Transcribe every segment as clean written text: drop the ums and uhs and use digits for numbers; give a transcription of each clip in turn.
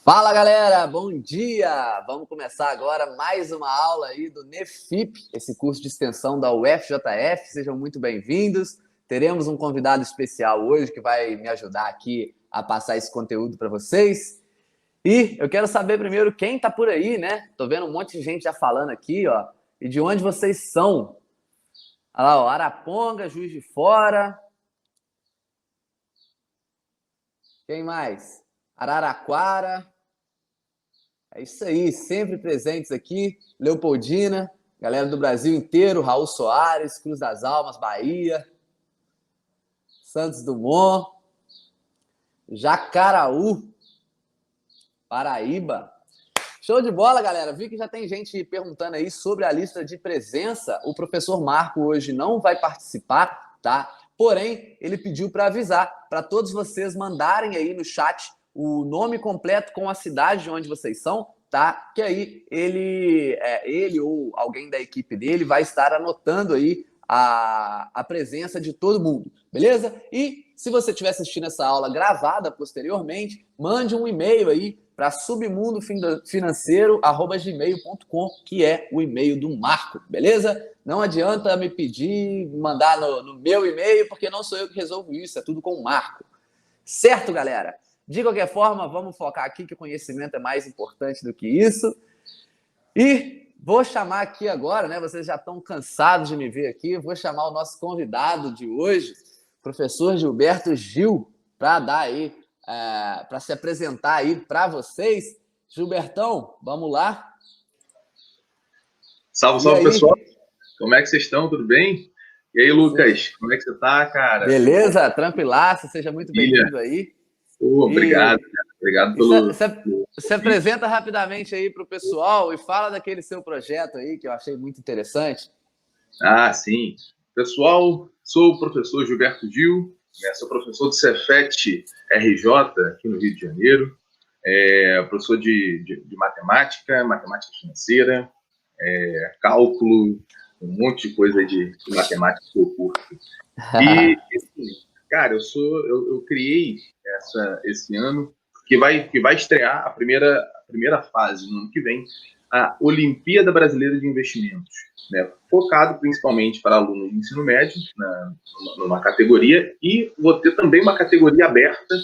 Fala galera, bom dia! Vamos começar agora mais uma aula aí do NEFIP, esse curso de extensão da UFJF. Sejam muito bem-vindos. Teremos um convidado especial hoje que vai me ajudar aqui a passar esse conteúdo para vocês. E eu quero saber primeiro quem tá por aí, né? Tô vendo um monte de gente já falando aqui, ó. E de onde vocês são? Olha lá, ó, Araponga, Juiz de Fora. Quem mais? Araraquara. É isso aí, sempre presentes aqui. Leopoldina, galera do Brasil inteiro, Raul Soares, Cruz das Almas, Bahia, Santos Dumont, Jacaraú, Paraíba. Show de bola, galera. Vi que já tem gente perguntando aí sobre a lista de presença. O professor Marco hoje não vai participar, tá? Porém, ele pediu para avisar, para todos vocês mandarem aí no chat o nome completo com a cidade de onde vocês são, tá? Que aí ele ou alguém da equipe dele vai estar anotando aí a presença de todo mundo, beleza? E se você estiver assistindo essa aula gravada posteriormente, mande um e-mail aí para submundofinanceiro@gmail.com, que é o e-mail do Marco, beleza? Não adianta me pedir, mandar no meu e-mail, porque não sou eu que resolvo isso, é tudo com o Marco. Certo, galera? De qualquer forma, vamos focar aqui que o conhecimento é mais importante do que isso. E vou chamar aqui agora, né? Vocês já estão cansados de me ver aqui. Vou chamar o nosso convidado de hoje, professor Gilberto Gil, para dar aí, para se apresentar aí para vocês. Gilbertão, vamos lá. Salve, salve, pessoal. Como é que vocês estão? Tudo bem? E aí, Lucas, como é que você tá, cara? Beleza, tranquilaço, seja muito bem-vindo aí. Obrigado, obrigado pelo... Se apresenta rapidamente aí para o pessoal e fala daquele seu projeto aí que eu achei muito interessante. Ah, sim. Pessoal, sou o professor Gilberto Gil, sou professor do Cefet RJ aqui no Rio de Janeiro, professor de matemática, matemática financeira, cálculo, um monte de coisa de matemática que eu curto. E, assim, cara, eu criei esse ano, que vai estrear a primeira fase no ano que vem, a Olimpíada Brasileira de Investimentos, né, focado principalmente para alunos de ensino médio, numa categoria, e vou ter também uma categoria aberta,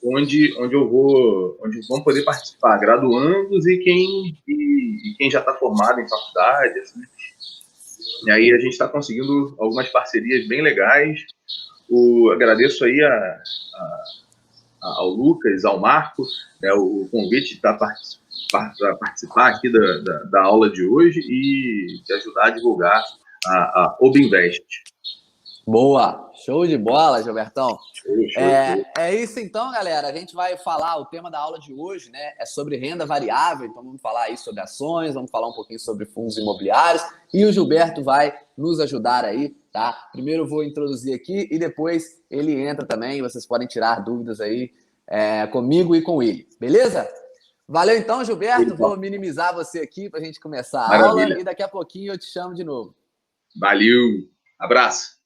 onde vão poder participar graduandos e quem já está formado em faculdade, assim. E aí a gente está conseguindo algumas parcerias bem legais. Agradeço aí ao Lucas, ao Marco, o convite para participar aqui da aula de hoje e de ajudar a divulgar a Obinvest. Boa! Show de bola, Gilbertão. Show. É isso então, galera. A gente vai falar, o tema da aula de hoje, né, é sobre renda variável. Então vamos falar aí sobre ações, vamos falar um pouquinho sobre fundos imobiliários e o Gilberto vai nos ajudar aí, tá? Primeiro eu vou introduzir aqui e depois ele entra também. Vocês podem tirar dúvidas aí comigo e com ele, beleza? Valeu então, Gilberto. Vou minimizar você aqui para a gente começar a aula e daqui a pouquinho eu te chamo de novo. Valeu. Abraço.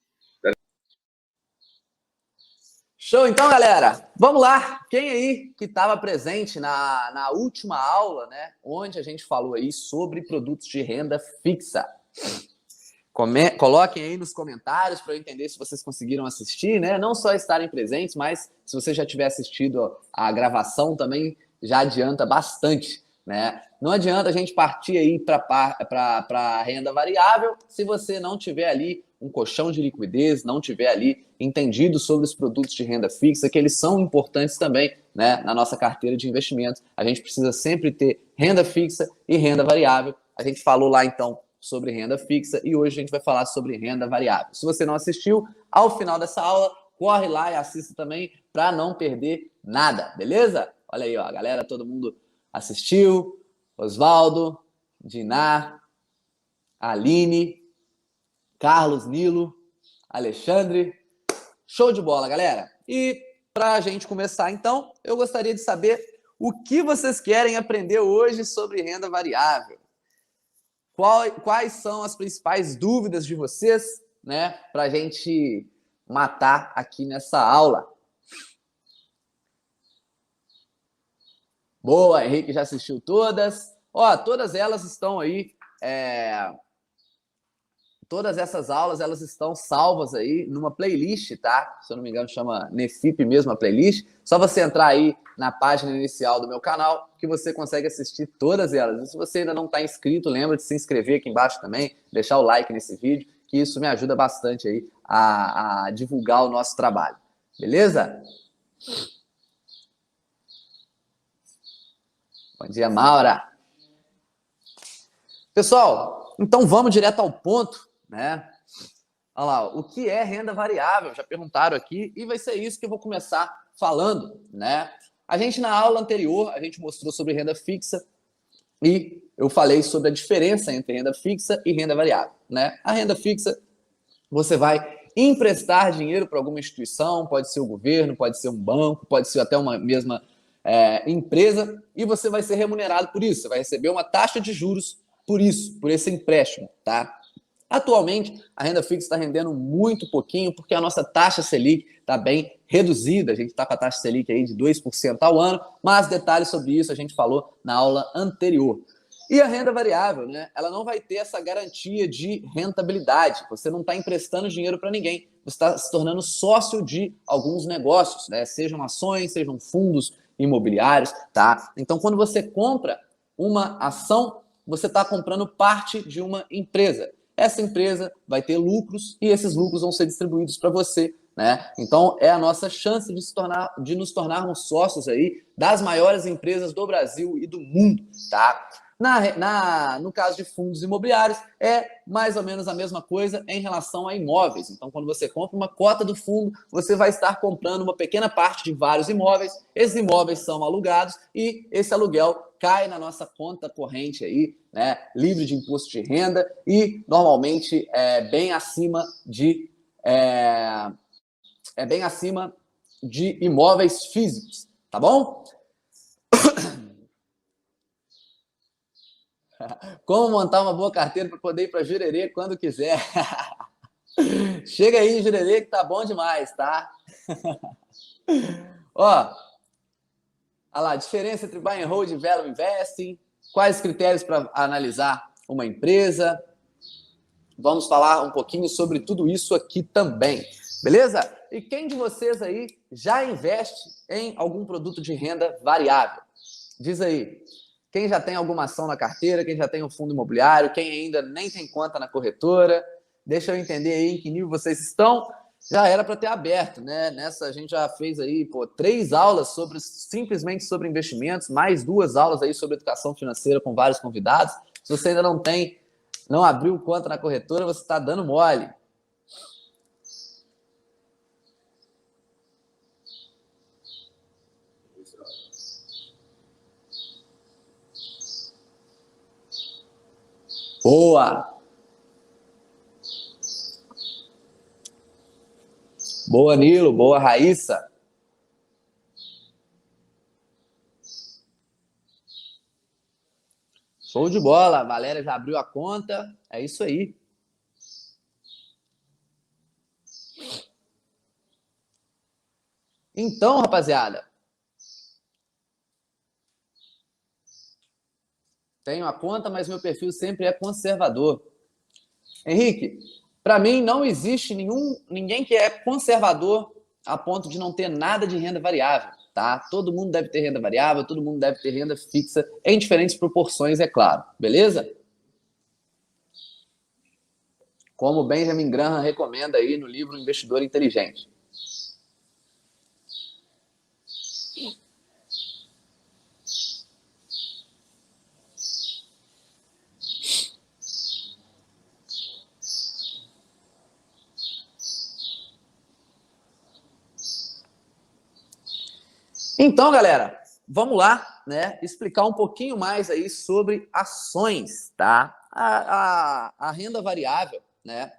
Show, então, galera. Vamos lá. Quem aí que estava presente na última aula, né, onde a gente falou aí sobre produtos de renda fixa? Coloquem aí nos comentários para eu entender se vocês conseguiram assistir, né? Não só estarem presentes, mas se você já tiver assistido a gravação também já adianta bastante, né? Não adianta a gente partir aí para renda variável se você não tiver ali um colchão de liquidez, não tiver ali entendido sobre os produtos de renda fixa, que eles são importantes também, né, na nossa carteira de investimentos. A gente precisa sempre ter renda fixa e renda variável. A gente falou lá, então, sobre renda fixa e hoje a gente vai falar sobre renda variável. Se você não assistiu, ao final dessa aula, corre lá e assista também para não perder nada, beleza? Olha aí, ó, galera, todo mundo assistiu. Osvaldo, Diná, Aline, Carlos, Nilo, Alexandre. Show de bola, galera. E para a gente começar, então, eu gostaria de saber o que vocês querem aprender hoje sobre renda variável. Quais são as principais dúvidas de vocês, né, para a gente matar aqui nessa aula? Boa, Henrique já assistiu todas. Ó, todas elas estão aí. Todas essas aulas, elas estão salvas aí numa playlist, tá? Se eu não me engano, chama Nefip mesmo a playlist. Só você entrar aí na página inicial do meu canal que você consegue assistir todas elas. E se você ainda não está inscrito, lembra de se inscrever aqui embaixo também, deixar o like nesse vídeo, que isso me ajuda bastante aí a divulgar o nosso trabalho. Beleza? Bom dia, Maura. Pessoal, então vamos direto ao ponto, né? Olha lá, o que é renda variável? Já perguntaram aqui e vai ser isso que eu vou começar falando, né? A gente, na aula anterior, a gente mostrou sobre renda fixa e eu falei sobre a diferença entre renda fixa e renda variável, né? A renda fixa, você vai emprestar dinheiro para alguma instituição, pode ser o governo, pode ser um banco, pode ser até uma mesma empresa, e você vai ser remunerado por isso, você vai receber uma taxa de juros por isso, por esse empréstimo, tá? Atualmente, a renda fixa está rendendo muito pouquinho, porque a nossa taxa Selic está bem reduzida. A gente está com a taxa Selic aí de 2% ao ano, mas detalhes sobre isso a gente falou na aula anterior. E a renda variável, né? Ela não vai ter essa garantia de rentabilidade. Você não está emprestando dinheiro para ninguém. Você está se tornando sócio de alguns negócios, né? Sejam ações, sejam fundos imobiliários, tá? Então, quando você compra uma ação, você está comprando parte de uma empresa. Essa empresa vai ter lucros e esses lucros vão ser distribuídos para você, né? Então, é a nossa chance de nos tornarmos sócios aí das maiores empresas do Brasil e do mundo, tá? No caso de fundos imobiliários, é mais ou menos a mesma coisa em relação a imóveis. Então, quando você compra uma cota do fundo, você vai estar comprando uma pequena parte de vários imóveis. Esses imóveis são alugados e esse aluguel cai na nossa conta corrente aí, né, livre de imposto de renda e normalmente bem acima de imóveis físicos, tá bom? Como montar uma boa carteira para poder ir para Jurerê quando quiser. Chega aí, Jurerê, que tá bom demais, tá? Ó, olha lá, diferença entre buy and hold e value investing, quais critérios para analisar uma empresa. Vamos falar um pouquinho sobre tudo isso aqui também, beleza? E quem de vocês aí já investe em algum produto de renda variável? Diz aí. Quem já tem alguma ação na carteira, quem já tem um fundo imobiliário, quem ainda nem tem conta na corretora, deixa eu entender aí em que nível vocês estão. Já era para ter aberto, né? Nessa a gente já fez aí 3 aulas simplesmente sobre investimentos, mais 2 aulas aí sobre educação financeira com vários convidados. Se você ainda não abriu conta na corretora, você está dando mole. Boa! Boa, Nilo. Boa, Raíssa. Show de bola. A Valéria já abriu a conta. É isso aí. Então, rapaziada, tenho a conta, mas meu perfil sempre é conservador. Henrique, para mim não existe ninguém que é conservador a ponto de não ter nada de renda variável, tá? Todo mundo deve ter renda variável, todo mundo deve ter renda fixa em diferentes proporções, é claro. Beleza? Como o Benjamin Graham recomenda aí no livro Investidor Inteligente. Então, galera, vamos lá, né? Explicar um pouquinho mais aí sobre ações, tá? A renda variável, né?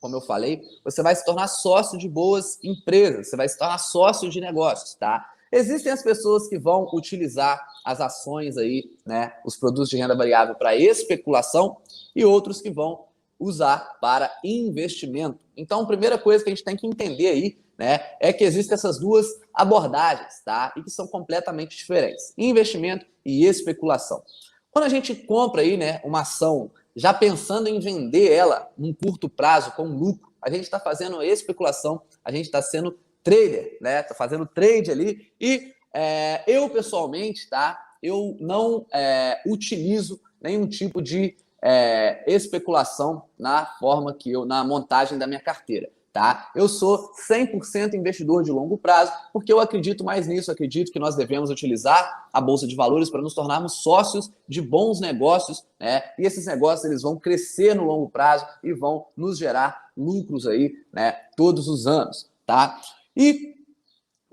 Como eu falei, você vai se tornar sócio de boas empresas, você vai se tornar sócio de negócios, tá? Existem as pessoas que vão utilizar as ações aí, né? Os produtos de renda variável para especulação e outros que vão usar para investimento. Então, a primeira coisa que a gente tem que entender aí, né, é que existem essas duas abordagens, tá? E que são completamente diferentes: investimento e especulação. Quando a gente compra aí, né, uma ação já pensando em vender ela num curto prazo com lucro, a gente está fazendo especulação, a gente está sendo trader, né? Está fazendo trade ali. E eu pessoalmente, tá? Eu não utilizo nenhum tipo de especulação na montagem da minha carteira. Tá? Eu sou 100% investidor de longo prazo, porque eu acredito mais nisso, acredito que nós devemos utilizar a Bolsa de Valores para nos tornarmos sócios de bons negócios, né? E esses negócios eles vão crescer no longo prazo e vão nos gerar lucros aí, né, todos os anos, tá? E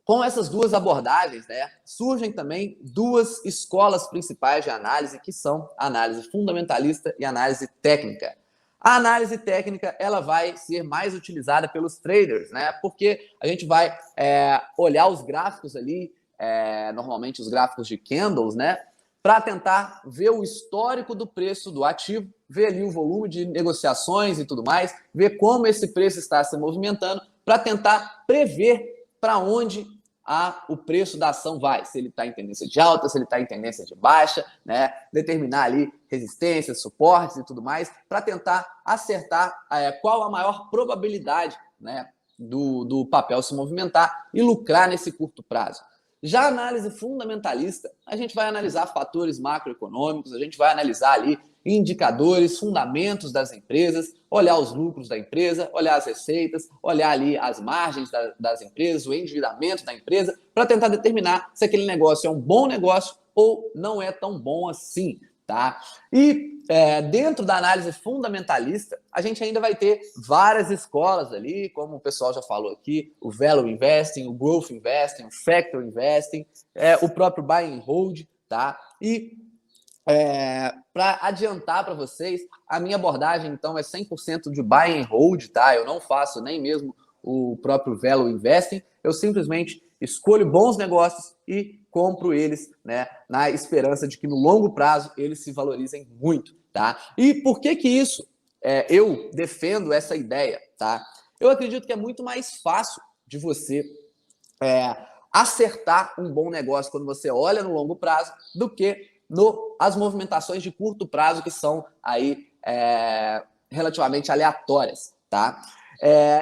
com essas duas abordagens, né, surgem também duas escolas principais de análise, que são a análise fundamentalista e a análise técnica. A análise técnica ela vai ser mais utilizada pelos traders, né? Porque a gente vai olhar os gráficos ali, normalmente os gráficos de candles, né? Para tentar ver o histórico do preço do ativo, ver ali o volume de negociações e tudo mais, ver como esse preço está se movimentando, para tentar prever para onde o preço da ação vai, se ele está em tendência de alta, se ele está em tendência de baixa, né? Determinar ali resistências, suportes e tudo mais, para tentar acertar qual a maior probabilidade, né, do papel se movimentar e lucrar nesse curto prazo. Já a análise fundamentalista, a gente vai analisar fatores macroeconômicos, a gente vai analisar ali indicadores, fundamentos das empresas, olhar os lucros da empresa, olhar as receitas, olhar ali as margens das empresas, o endividamento da empresa, para tentar determinar se aquele negócio é um bom negócio ou não é tão bom assim, tá? E dentro da análise fundamentalista, a gente ainda vai ter várias escolas ali, como o pessoal já falou aqui, o Value Investing, o Growth Investing, o Factor Investing, o próprio Buy and Hold, tá? E para adiantar para vocês, a minha abordagem, então, é 100% de Buy and Hold, tá? Eu não faço nem mesmo o próprio Value Investing, eu simplesmente escolho bons negócios e compro eles, né, na esperança de que no longo prazo eles se valorizem muito, tá? E por que isso eu defendo essa ideia, tá? Eu acredito que é muito mais fácil de você acertar um bom negócio quando você olha no longo prazo do que as movimentações de curto prazo, que são aí relativamente aleatórias, tá?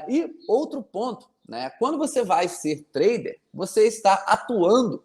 E outro ponto, né? Quando você vai ser trader, você está atuando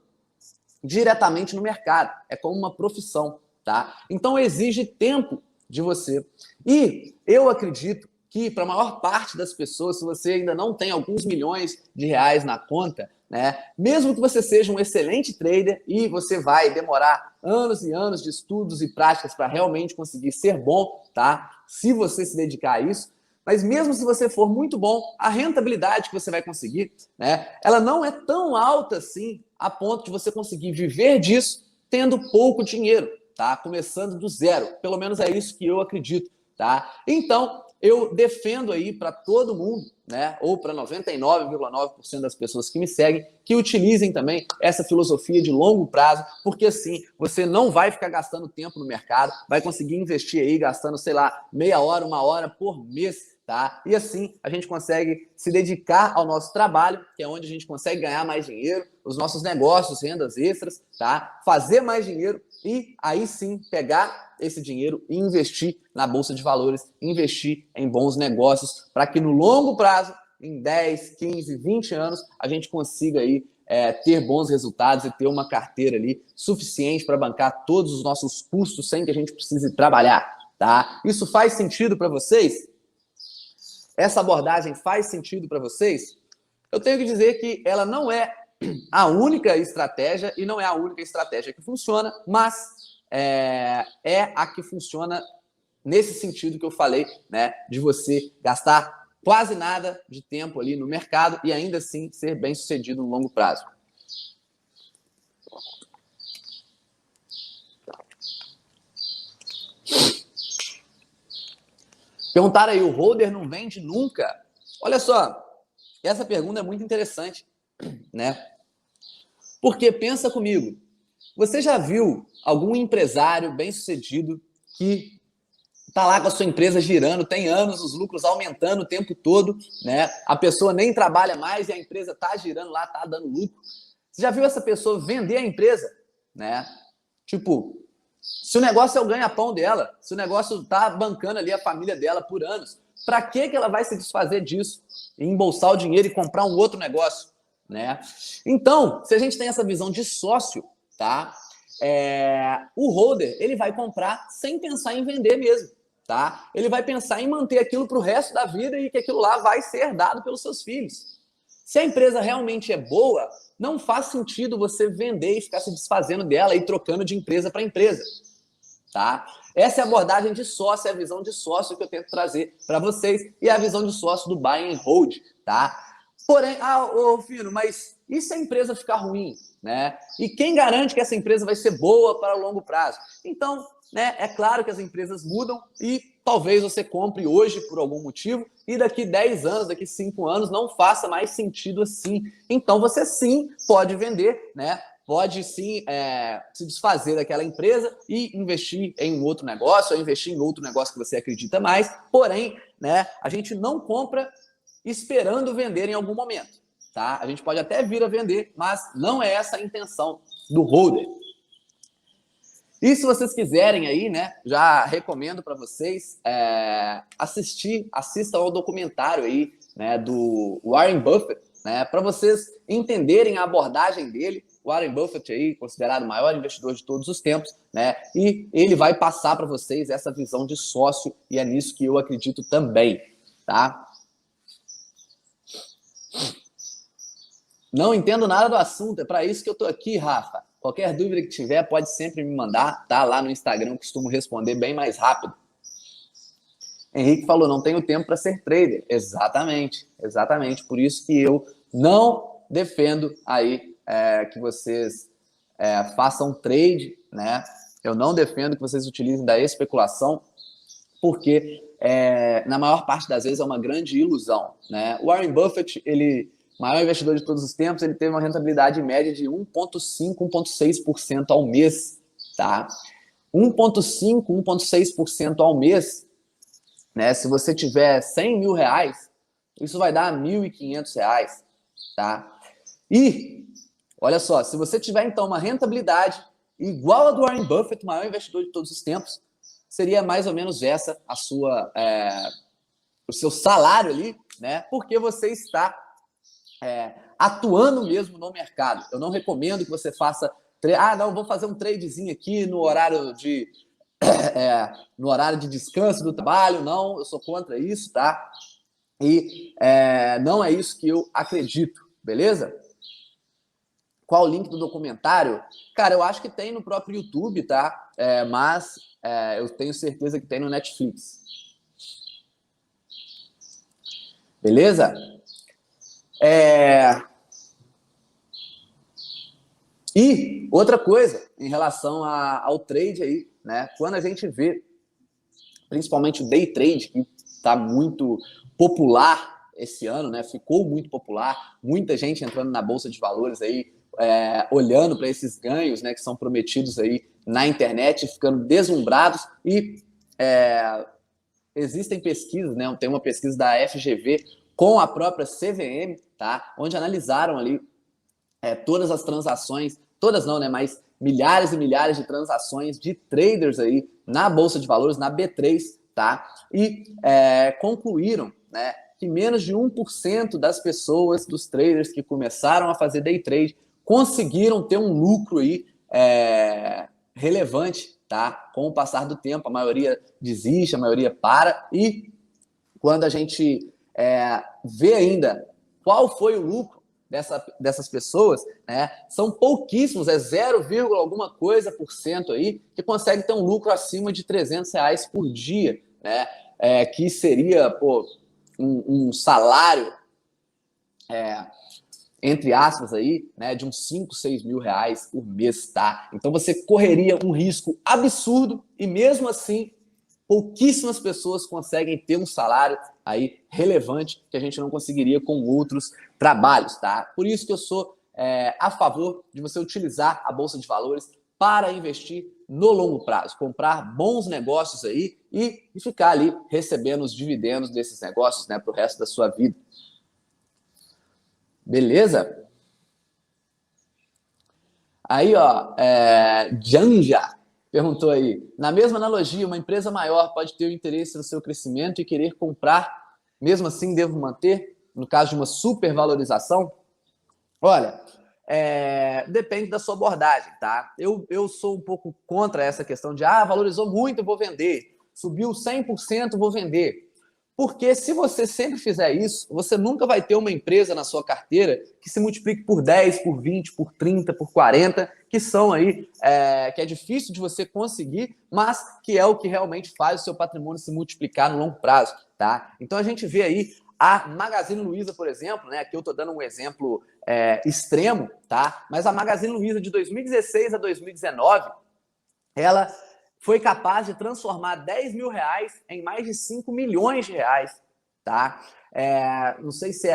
diretamente no mercado. É como uma profissão, tá? Então exige tempo de você. E eu acredito que para a maior parte das pessoas, se você ainda não tem alguns milhões de reais na conta, né, mesmo que você seja um excelente trader e você vai demorar anos e anos de estudos e práticas para realmente conseguir ser bom, tá? Se você se dedicar a isso, mas mesmo se você for muito bom, a rentabilidade que você vai conseguir, né, ela não é tão alta assim a ponto de você conseguir viver disso tendo pouco dinheiro, tá? Começando do zero. Pelo menos é isso que eu acredito, tá? Então, eu defendo aí para todo mundo, né, ou para 99,9% das pessoas que me seguem, que utilizem também essa filosofia de longo prazo, porque assim você não vai ficar gastando tempo no mercado, vai conseguir investir aí gastando, sei lá, meia hora, uma hora por mês, tá? E assim a gente consegue se dedicar ao nosso trabalho, que é onde a gente consegue ganhar mais dinheiro, os nossos negócios, rendas extras, tá? Fazer mais dinheiro e aí sim pegar esse dinheiro e investir na Bolsa de Valores, investir em bons negócios, para que no longo prazo, em 10, 15, 20 anos, a gente consiga aí ter bons resultados e ter uma carteira ali suficiente para bancar todos os nossos custos sem que a gente precise trabalhar, tá? Isso faz sentido para vocês? Essa abordagem faz sentido para vocês? Eu tenho que dizer que ela não é a única estratégia e não é a única estratégia que funciona, mas é a que funciona nesse sentido que eu falei, né, de você gastar quase nada de tempo ali no mercado e ainda assim ser bem sucedido no longo prazo. Perguntaram aí, o holder não vende nunca? Olha só, essa pergunta é muito interessante, né? Porque pensa comigo, você já viu algum empresário bem-sucedido que Tá lá com a sua empresa girando, tem anos, os lucros aumentando o tempo todo, né? A pessoa nem trabalha mais e a empresa tá girando lá, tá dando lucro. Você já viu essa pessoa vender a empresa, né? Tipo, se o negócio é o ganha-pão dela, se o negócio tá bancando ali a família dela por anos, para que ela vai se desfazer disso e embolsar o dinheiro e comprar um outro negócio, né? Então, se a gente tem essa visão de sócio, tá? O holder, ele vai comprar sem pensar em vender mesmo, tá? Ele vai pensar em manter aquilo para o resto da vida e que aquilo lá vai ser herdado pelos seus filhos. Se a empresa realmente é boa, não faz sentido você vender e ficar se desfazendo dela e trocando de empresa para empresa, tá? Essa é a abordagem de sócio, é a visão de sócio que eu tento trazer para vocês e a visão de sócio do buy and hold, tá? Porém, Fino, mas e se a empresa ficar ruim, né? E quem garante que essa empresa vai ser boa para o longo prazo? Então, né, é claro que as empresas mudam e talvez você compre hoje por algum motivo e daqui 10 anos, daqui 5 anos não faça mais sentido assim. Então você sim pode vender, né? Pode sim se desfazer daquela empresa e investir em um outro negócio, ou investir em outro negócio que você acredita mais. Porém, né, a gente não compra esperando vender em algum momento, tá? A gente pode até vir a vender, mas não é essa a intenção do holder. E se vocês quiserem aí, né, já recomendo para vocês assistam ao documentário aí, né, do Warren Buffett, né, para vocês entenderem a abordagem dele. Warren Buffett aí, considerado o maior investidor de todos os tempos, né, e ele vai passar para vocês essa visão de sócio e é nisso que eu acredito também, tá? Não entendo nada do assunto, é para isso que eu tô aqui, Rafa. Qualquer dúvida que tiver, pode sempre me mandar, tá? Lá no Instagram eu costumo responder bem mais rápido. Henrique falou, não tenho tempo para ser trader. Exatamente, exatamente. Por isso que eu não defendo aí que vocês façam trade, né? Eu não defendo que vocês utilizem da especulação, porque na maior parte das vezes é uma grande ilusão, né? O Warren Buffett, maior investidor de todos os tempos, ele teve uma rentabilidade média de 1,5%, 1,6% ao mês, tá? 1,5%, 1,6% ao mês, né? Se você tiver 100 mil reais, isso vai dar 1.500 reais, tá? E, olha só, se você tiver, então, uma rentabilidade igual a do Warren Buffett, o maior investidor de todos os tempos, seria mais ou menos essa o seu salário ali, né? Porque você está atuando mesmo no mercado. Eu não recomendo que você faça... não, vou fazer um tradezinho aqui no horário de descanso do trabalho. Não, eu sou contra isso, tá? E não é isso que eu acredito, beleza? Qual o link do documentário? Cara, eu acho que tem no próprio YouTube, tá? Mas eu tenho certeza que tem no Netflix. Beleza? E outra coisa, em relação ao trade aí, né? Quando a gente vê, principalmente o day trade, que está muito popular esse ano, né? Ficou muito popular, muita gente entrando na Bolsa de Valores aí, olhando para esses ganhos, né, que são prometidos aí na internet, ficando deslumbrados. E existem pesquisas, né? Tem uma pesquisa da FGV com a própria CVM, tá? Onde analisaram ali todas as transações, todas não, né? Mas milhares e milhares de transações de traders aí na Bolsa de Valores, na B3, tá? E concluíram, né, que menos de 1% das pessoas, dos traders que começaram a fazer day trade, conseguiram ter um lucro aí relevante, tá? Com o passar do tempo, a maioria desiste, a maioria para, e quando a gente vê ainda qual foi o lucro dessas pessoas, né, são pouquíssimos, 0, alguma coisa por cento aí, que consegue ter um lucro acima de R$300 por dia, né, que seria um salário, entre aspas, aí, né, de uns 5, 6 mil reais por mês, tá? Então você correria um risco absurdo e mesmo assim pouquíssimas pessoas conseguem ter um salário aí relevante que a gente não conseguiria com outros trabalhos, tá? Por isso que eu sou a favor de você utilizar a Bolsa de Valores para investir no longo prazo, comprar bons negócios aí e ficar ali recebendo os dividendos desses negócios, né, para o resto da sua vida. Beleza? Aí, ó, Janja perguntou aí, na mesma analogia, uma empresa maior pode ter o interesse no seu crescimento e querer comprar, mesmo assim devo manter, no caso de uma supervalorização? Olha, depende da sua abordagem, tá? Eu sou um pouco contra essa questão de, valorizou muito, eu vou vender. Subiu 100%, vou vender. Porque se você sempre fizer isso, você nunca vai ter uma empresa na sua carteira que se multiplique por 10, por 20, por 30, por 40, que são aí, que é difícil de você conseguir, mas que é o que realmente faz o seu patrimônio se multiplicar no longo prazo, tá? Então a gente vê aí a Magazine Luiza, por exemplo, né? Aqui eu estou dando um exemplo extremo, tá? Mas a Magazine Luiza de 2016 a 2019, ela foi capaz de transformar 10 mil reais em mais de 5 milhões de reais, tá? Não sei se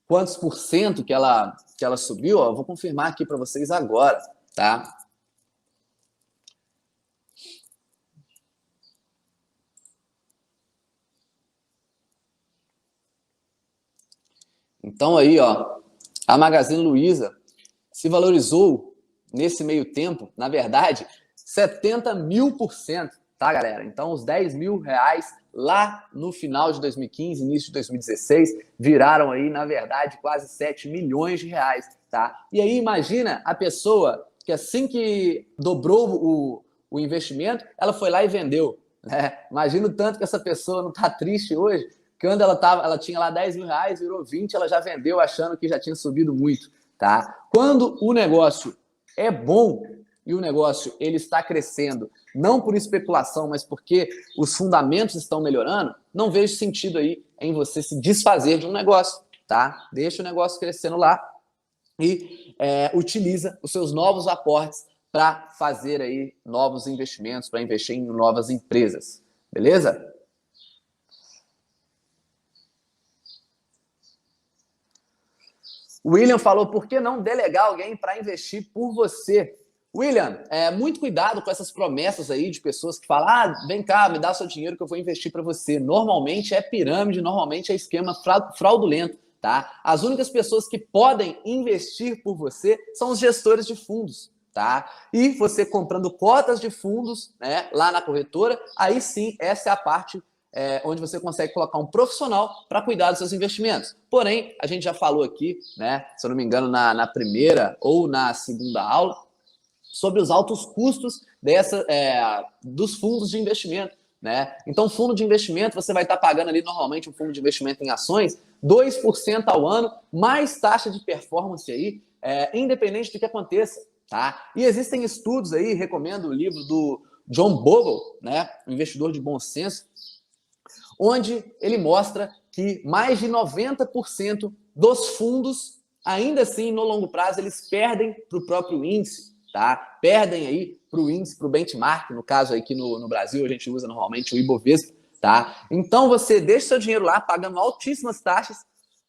quantos por cento que ela subiu, ó, eu vou confirmar aqui para vocês agora, tá? Então aí, ó, a Magazine Luiza se valorizou nesse meio tempo, na verdade, 70 mil por cento, tá, galera? Então, os 10 mil reais lá no final de 2015, início de 2016, viraram aí, na verdade, quase 7 milhões de reais, tá? E aí, imagina a pessoa que assim que dobrou o investimento, ela foi lá e vendeu, né? Imagina o tanto que essa pessoa não tá triste hoje, que quando ela tinha lá 10 mil reais, virou 20, ela já vendeu achando que já tinha subido muito, tá? Quando o negócio é bom e o negócio ele está crescendo, não por especulação, mas porque os fundamentos estão melhorando, não vejo sentido aí em você se desfazer de um negócio, tá? Deixa o negócio crescendo lá e utiliza os seus novos aportes para fazer aí novos investimentos, para investir em novas empresas, beleza? O William falou, por que não delegar alguém para investir por você? William, muito cuidado com essas promessas aí de pessoas que falam, vem cá, me dá seu dinheiro que eu vou investir para você. Normalmente é pirâmide, normalmente é esquema fraudulento, tá? As únicas pessoas que podem investir por você são os gestores de fundos, tá? E você comprando cotas de fundos, né, lá na corretora, aí sim, essa é a parte onde você consegue colocar um profissional para cuidar dos seus investimentos. Porém, a gente já falou aqui, né, se eu não me engano, na primeira ou na segunda aula, sobre os altos custos dos fundos de investimento, né? Então, fundo de investimento, você vai estar pagando ali normalmente um fundo de investimento em ações, 2% ao ano, mais taxa de performance aí, independente do que aconteça, tá? E existem estudos aí, recomendo o livro do John Bogle, né, um investidor de bom senso, onde ele mostra que mais de 90% dos fundos, ainda assim, no longo prazo, eles perdem para o próprio índice, tá? Perdem aí para o índice, para o benchmark, no caso aqui no Brasil, a gente usa normalmente o Ibovespa, tá? Então, você deixa seu dinheiro lá, pagando altíssimas taxas,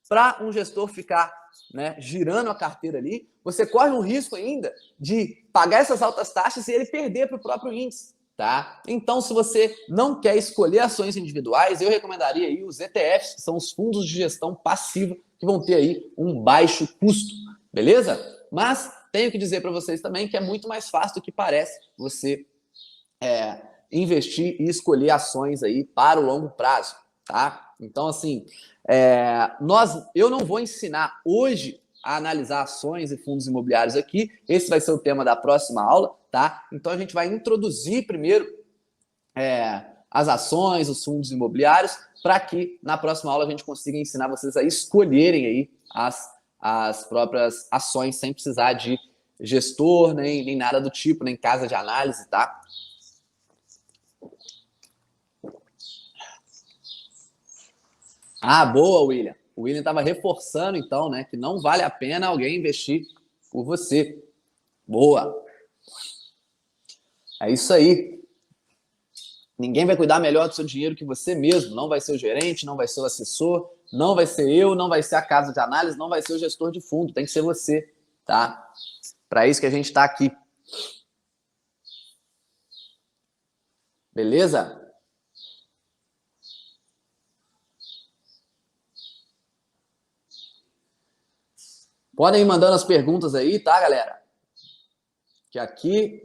para um gestor ficar, né, girando a carteira ali, você corre um risco ainda de pagar essas altas taxas e ele perder para o próprio índice. Tá? Então, se você não quer escolher ações individuais, eu recomendaria aí os ETFs, que são os fundos de gestão passiva, que vão ter aí um baixo custo, beleza? Mas tenho que dizer para vocês também que é muito mais fácil do que parece você investir e escolher ações aí para o longo prazo, tá? Então, assim, eu não vou ensinar hoje a analisar ações e fundos imobiliários aqui. Esse vai ser o tema da próxima aula, tá? Então a gente vai introduzir primeiro as ações, os fundos imobiliários, para que na próxima aula a gente consiga ensinar vocês a escolherem aí as próprias ações sem precisar de gestor, nem nada do tipo, nem casa de análise, tá? Boa, William. O William estava reforçando, então, né, que não vale a pena alguém investir por você. Boa. É isso aí. Ninguém vai cuidar melhor do seu dinheiro que você mesmo. Não vai ser o gerente, não vai ser o assessor, não vai ser eu, não vai ser a casa de análise, não vai ser o gestor de fundo. Tem que ser você, tá? Para isso que a gente está aqui. Beleza? Podem ir mandando as perguntas aí, tá, galera? Que aqui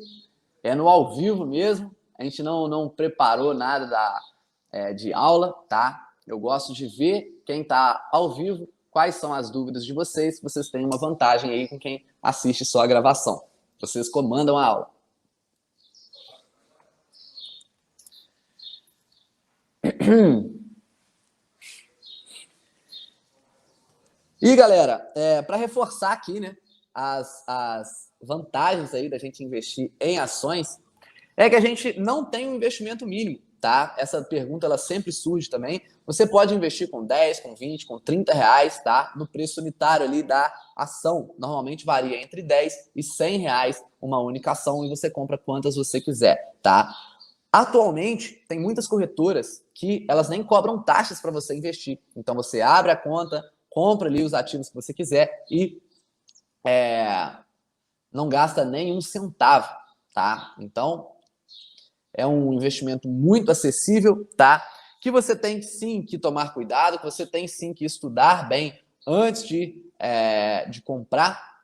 é no ao vivo mesmo. A gente não preparou nada de aula, tá? Eu gosto de ver quem está ao vivo, quais são as dúvidas de vocês. Vocês têm uma vantagem aí com quem assiste só a gravação. Vocês comandam a aula. E, galera, para reforçar aqui, né, as vantagens aí da gente investir em ações, é que a gente não tem um investimento mínimo, tá? Essa pergunta, ela sempre surge também. Você pode investir com 10, com 20, com 30 reais, tá? No preço unitário ali da ação. Normalmente varia entre 10 e 100 reais uma única ação e você compra quantas você quiser, tá? Atualmente, tem muitas corretoras que elas nem cobram taxas para você investir. Então, você abre a conta, compra ali os ativos que você quiser e não gasta nem um centavo, tá? Então, é um investimento muito acessível, tá? Que você tem sim que tomar cuidado, que você tem sim que estudar bem antes de comprar,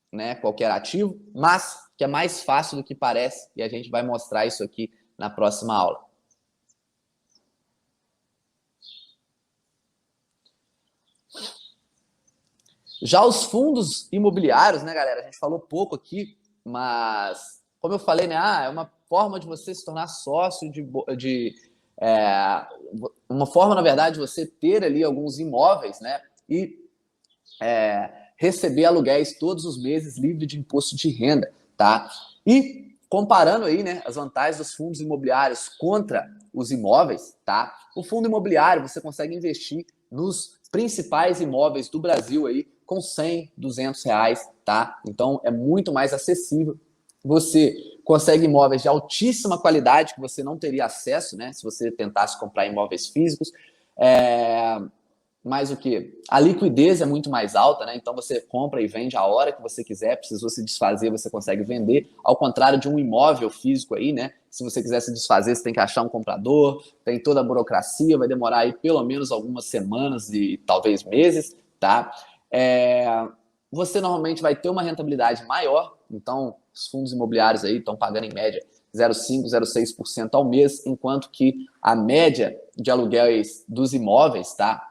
né, qualquer ativo, mas que é mais fácil do que parece e a gente vai mostrar isso aqui na próxima aula. Já os fundos imobiliários, né, galera? A gente falou pouco aqui, mas como eu falei, né, é uma forma de você se tornar sócio uma forma, na verdade, de você ter ali alguns imóveis, né, e receber aluguéis todos os meses livre de imposto de renda, tá? E comparando aí, né, as vantagens dos fundos imobiliários contra os imóveis, tá? O fundo imobiliário, você consegue investir nos principais imóveis do Brasil aí com 100, 200 reais, tá? Então, é muito mais acessível. Você consegue imóveis de altíssima qualidade que você não teria acesso, né? Se você tentasse comprar imóveis físicos. Mas o que? A liquidez é muito mais alta, né? Então você compra e vende a hora que você quiser, precisou se desfazer, você consegue vender. Ao contrário de um imóvel físico aí, né? Se você quiser se desfazer, você tem que achar um comprador, tem toda a burocracia, vai demorar aí pelo menos algumas semanas e talvez meses, tá? Você normalmente vai ter uma rentabilidade maior, então os fundos imobiliários aí estão pagando em média 0,5%, 0,6% ao mês, enquanto que a média de aluguéis dos imóveis, tá?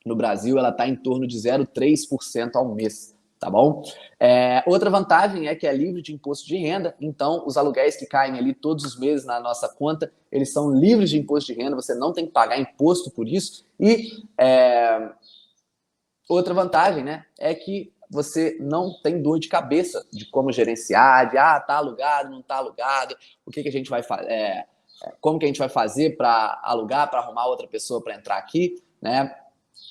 No Brasil, ela está em torno de 0,3% ao mês, tá bom? Outra vantagem é que é livre de imposto de renda, então os aluguéis que caem ali todos os meses na nossa conta, eles são livres de imposto de renda, você não tem que pagar imposto por isso. E outra vantagem, né, é que você não tem dor de cabeça de como gerenciar, de tá alugado, não tá alugado, o que a gente vai fazer, como que a gente vai fazer para alugar, para arrumar outra pessoa para entrar aqui, né?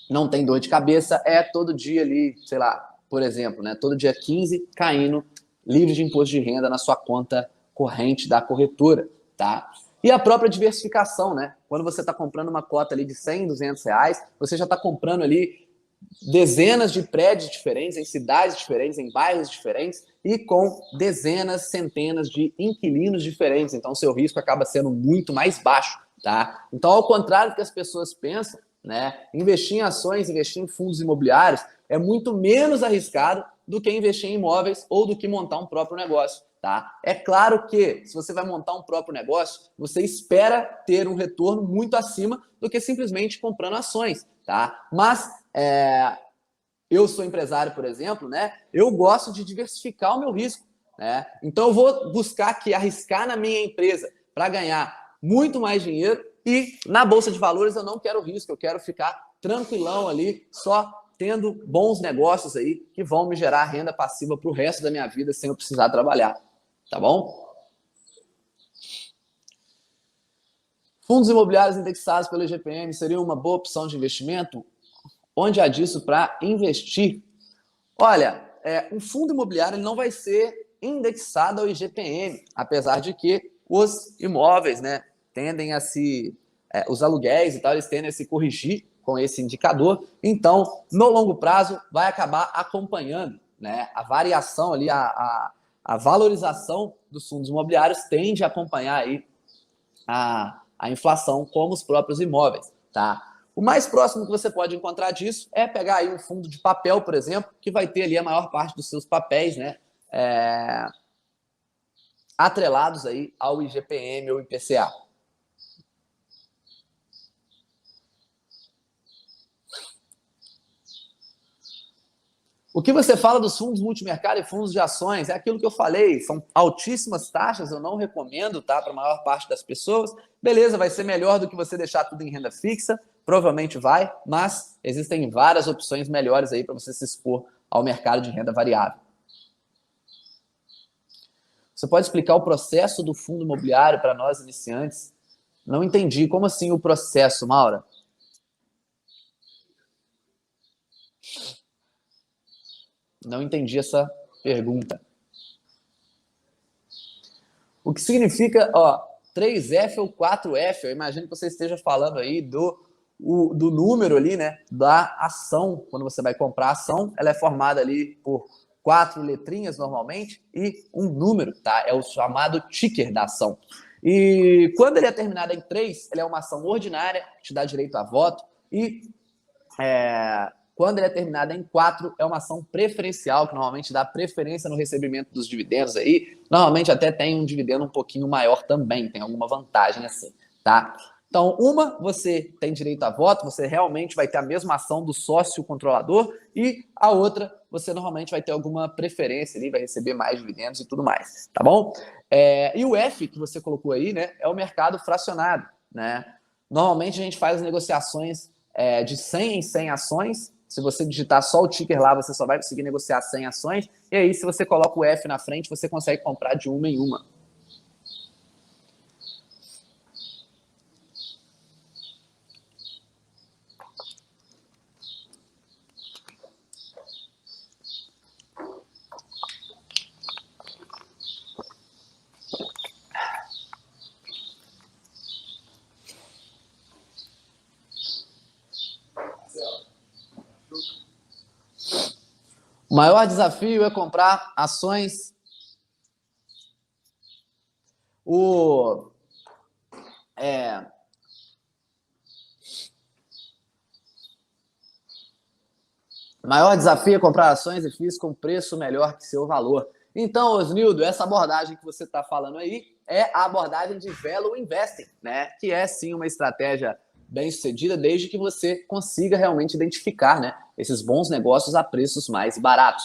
Não tem dor de cabeça, todo dia ali, sei lá, por exemplo, né, todo dia 15 caindo livre de imposto de renda na sua conta corrente da corretora, tá? E a própria diversificação, né? Quando você está comprando uma cota ali de 100, 200 reais, você já está comprando ali dezenas de prédios diferentes, em cidades diferentes, em bairros diferentes e com dezenas, centenas de inquilinos diferentes. Então, seu risco acaba sendo muito mais baixo, tá? Então, ao contrário do que as pessoas pensam, né, investir em ações, investir em fundos imobiliários é muito menos arriscado do que investir em imóveis ou do que montar um próprio negócio, tá? É claro que se você vai montar um próprio negócio, você espera ter um retorno muito acima do que simplesmente comprando ações, tá? Mas eu sou empresário, por exemplo, né? Eu gosto de diversificar o meu risco, né? Então eu vou buscar aqui arriscar na minha empresa para ganhar muito mais dinheiro e na bolsa de valores eu não quero risco, eu quero ficar tranquilão ali, só tendo bons negócios aí que vão me gerar renda passiva para o resto da minha vida sem eu precisar trabalhar, tá bom? Fundos imobiliários indexados pelo IGPM seriam uma boa opção de investimento? Onde há disso para investir? Olha, um fundo imobiliário ele não vai ser indexado ao IGPM, apesar de que os imóveis, né, tendem a os aluguéis e tal, eles tendem a se corrigir com esse indicador. Então, no longo prazo, vai acabar acompanhando, né, a variação ali, a valorização dos fundos imobiliários tende a acompanhar aí a inflação, como os próprios imóveis, tá? O mais próximo que você pode encontrar disso é pegar aí um fundo de papel, por exemplo, que vai ter ali a maior parte dos seus papéis, né, atrelados aí ao IGPM ou IPCA. O que você fala dos fundos multimercado e fundos de ações é aquilo que eu falei, são altíssimas taxas, eu não recomendo, tá, para a maior parte das pessoas. Beleza, vai ser melhor do que você deixar tudo em renda fixa, provavelmente vai, mas existem várias opções melhores aí para você se expor ao mercado de renda variável. Você pode explicar o processo do fundo imobiliário para nós iniciantes? Não entendi, como assim o processo, Maura? Não entendi essa pergunta. O que significa, 3F ou 4F? Eu imagino que você esteja falando aí do número ali, né, da ação. Quando você vai comprar a ação, ela é formada ali por 4 letrinhas normalmente e um número, tá? É o chamado ticker da ação. E quando ele é terminado em 3, ele é uma ação ordinária, te dá direito a voto, e quando ele é terminado em 4, é uma ação preferencial, que normalmente dá preferência no recebimento dos dividendos aí. Normalmente até tem um dividendo um pouquinho maior também, tem alguma vantagem assim, tá? Então, você tem direito a voto, você realmente vai ter a mesma ação do sócio controlador, e a outra, você normalmente vai ter alguma preferência ali, vai receber mais dividendos e tudo mais, tá bom? E o F que você colocou aí, né, é o mercado fracionado, né? Normalmente a gente faz negociações de 100 em 100 ações. Se você digitar só o ticker lá, você só vai conseguir negociar 100 ações. E aí, se você coloca o F na frente, você consegue comprar de uma em uma. O maior desafio é comprar ações. O maior desafio é comprar ações e FIIs com preço melhor que seu valor. Então, Osnildo, essa abordagem que você está falando aí é a abordagem de Value Investing, né? Que é sim uma estratégia bem sucedida, desde que você consiga realmente identificar, né, esses bons negócios a preços mais baratos.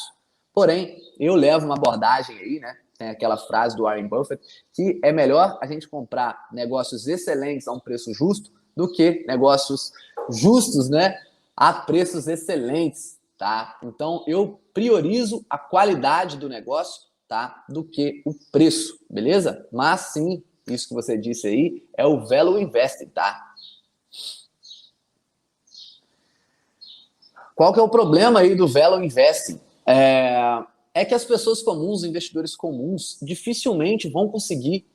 Porém, eu levo uma abordagem aí, né? Tem aquela frase do Warren Buffett, que é melhor a gente comprar negócios excelentes a um preço justo do que negócios justos, né, a preços excelentes, tá? Então, eu priorizo a qualidade do negócio, tá, do que o preço, beleza? Mas sim, isso que você disse aí é o Value Investing, tá? Qual que é o problema aí do Value Investing? É que as pessoas comuns, investidores comuns, dificilmente vão conseguir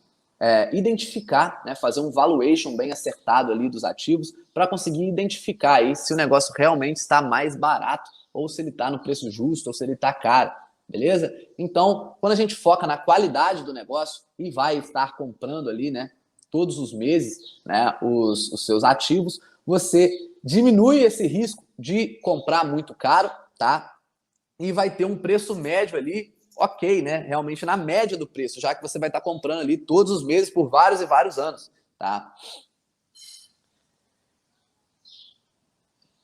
identificar, né, fazer um valuation bem acertado ali dos ativos para conseguir identificar aí se o negócio realmente está mais barato ou se ele está no preço justo ou se ele está caro, beleza? Então, quando a gente foca na qualidade do negócio e vai estar comprando ali, né, todos os meses, né, os seus ativos, você diminui esse risco de comprar muito caro, tá? E vai ter um preço médio ali, ok, né? Realmente na média do preço, já que você vai estar comprando ali todos os meses por vários e vários anos, tá?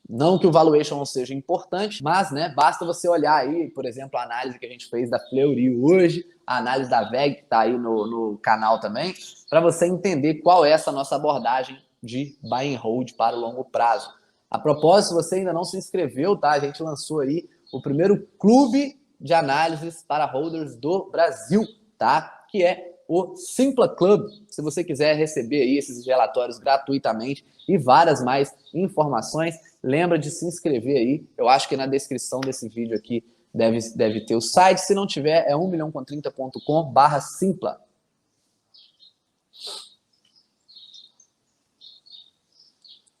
Não que o valuation não seja importante, mas, né, basta você olhar aí, por exemplo, a análise que a gente fez da Fleury hoje, a análise da VEG, que está aí no canal também, para você entender qual é essa nossa abordagem de buy and hold para o longo prazo. A propósito, se você ainda não se inscreveu, tá? A gente lançou aí o primeiro clube de análises para holders do Brasil, tá? Que é o Simpla Club. Se você quiser receber aí esses relatórios gratuitamente e várias mais informações, lembra de se inscrever aí. Eu acho que na descrição desse vídeo aqui deve ter o site. Se não tiver, é 1milhãocom30.com/simpla.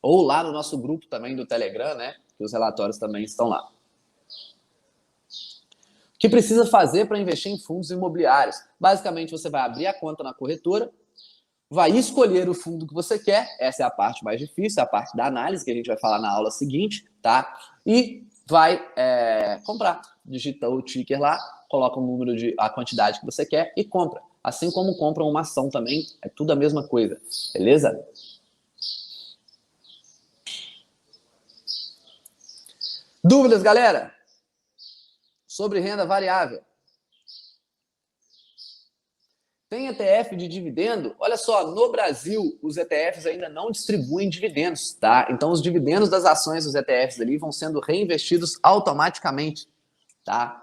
Ou lá no nosso grupo também do Telegram, né? Que os relatórios também estão lá. O que precisa fazer para investir em fundos imobiliários? Basicamente, você vai abrir a conta na corretora, vai escolher o fundo que você quer, essa é a parte mais difícil, é a parte da análise, que a gente vai falar na aula seguinte, tá? E vai comprar. Digita o ticker lá, coloca o número a quantidade que você quer e compra. Assim como compra uma ação também, é tudo a mesma coisa, beleza? Dúvidas, galera? Sobre renda variável. Tem ETF de dividendo? Olha só, no Brasil, os ETFs ainda não distribuem dividendos, tá? Então, os dividendos das ações dos ETFs ali vão sendo reinvestidos automaticamente, tá?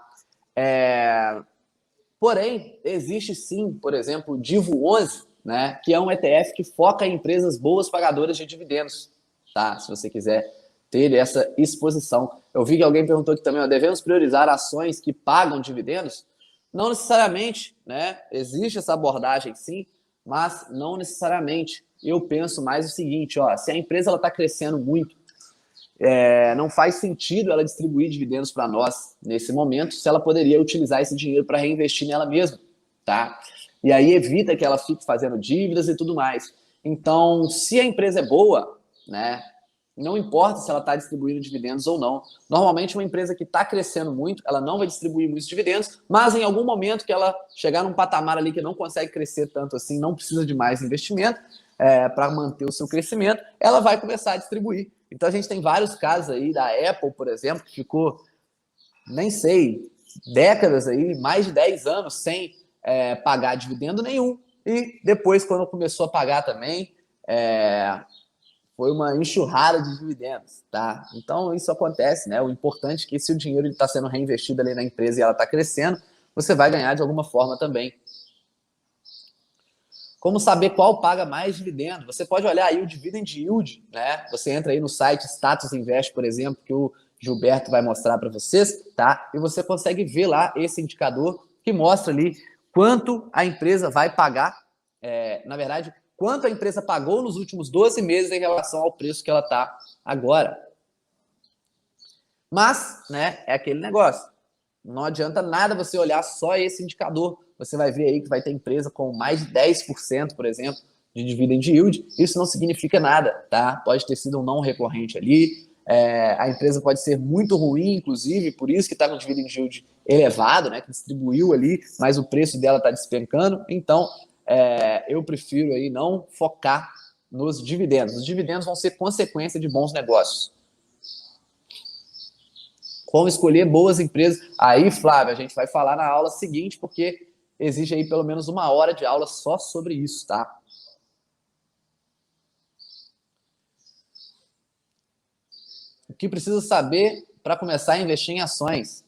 Porém, existe sim, por exemplo, o Divo 11, né? Que é um ETF que foca em empresas boas pagadoras de dividendos, tá? Se você quiser ter essa exposição. Eu vi que alguém perguntou aqui também, ó, devemos priorizar ações que pagam dividendos? Não necessariamente, né? Existe essa abordagem sim, mas não necessariamente. Eu penso mais o seguinte, ó, se a empresa está crescendo muito, não faz sentido ela distribuir dividendos para nós nesse momento, se ela poderia utilizar esse dinheiro para reinvestir nela mesma, tá? E aí evita que ela fique fazendo dívidas e tudo mais. Então, se a empresa é boa, né? Não importa se ela está distribuindo dividendos ou não. Normalmente, uma empresa que está crescendo muito, ela não vai distribuir muitos dividendos, mas em algum momento que ela chegar num patamar ali que não consegue crescer tanto assim, não precisa de mais investimento para manter o seu crescimento, ela vai começar a distribuir. Então, a gente tem vários casos aí da Apple, por exemplo, que ficou, nem sei, décadas aí, mais de 10 anos sem pagar dividendo nenhum. E depois, quando começou a pagar também, foi uma enxurrada de dividendos, tá? Então, isso acontece, né? O importante é que se o dinheiro está sendo reinvestido ali na empresa e ela está crescendo, você vai ganhar de alguma forma também. Como saber qual paga mais dividendo? Você pode olhar aí o Dividend Yield, né? Você entra aí no site Status Invest, por exemplo, que o Gilberto vai mostrar para vocês, tá? E você consegue ver lá esse indicador que mostra ali quanto a empresa vai pagar, na verdade, quanto a empresa pagou nos últimos 12 meses em relação ao preço que ela está agora. Mas, né, é aquele negócio. Não adianta nada você olhar só esse indicador. Você vai ver aí que vai ter empresa com mais de 10%, por exemplo, de dividend yield. Isso não significa nada, tá? Pode ter sido um não recorrente ali. A empresa pode ser muito ruim, inclusive, por isso que está com dividend yield elevado, né? Que distribuiu ali, mas o preço dela está despencando. Então, eu prefiro aí não focar nos dividendos. Os dividendos vão ser consequência de bons negócios. Como escolher boas empresas. Aí, Flávio, a gente vai falar na aula seguinte, porque exige aí pelo menos 1 hora de aula só sobre isso, tá? O que precisa saber para começar a investir em ações?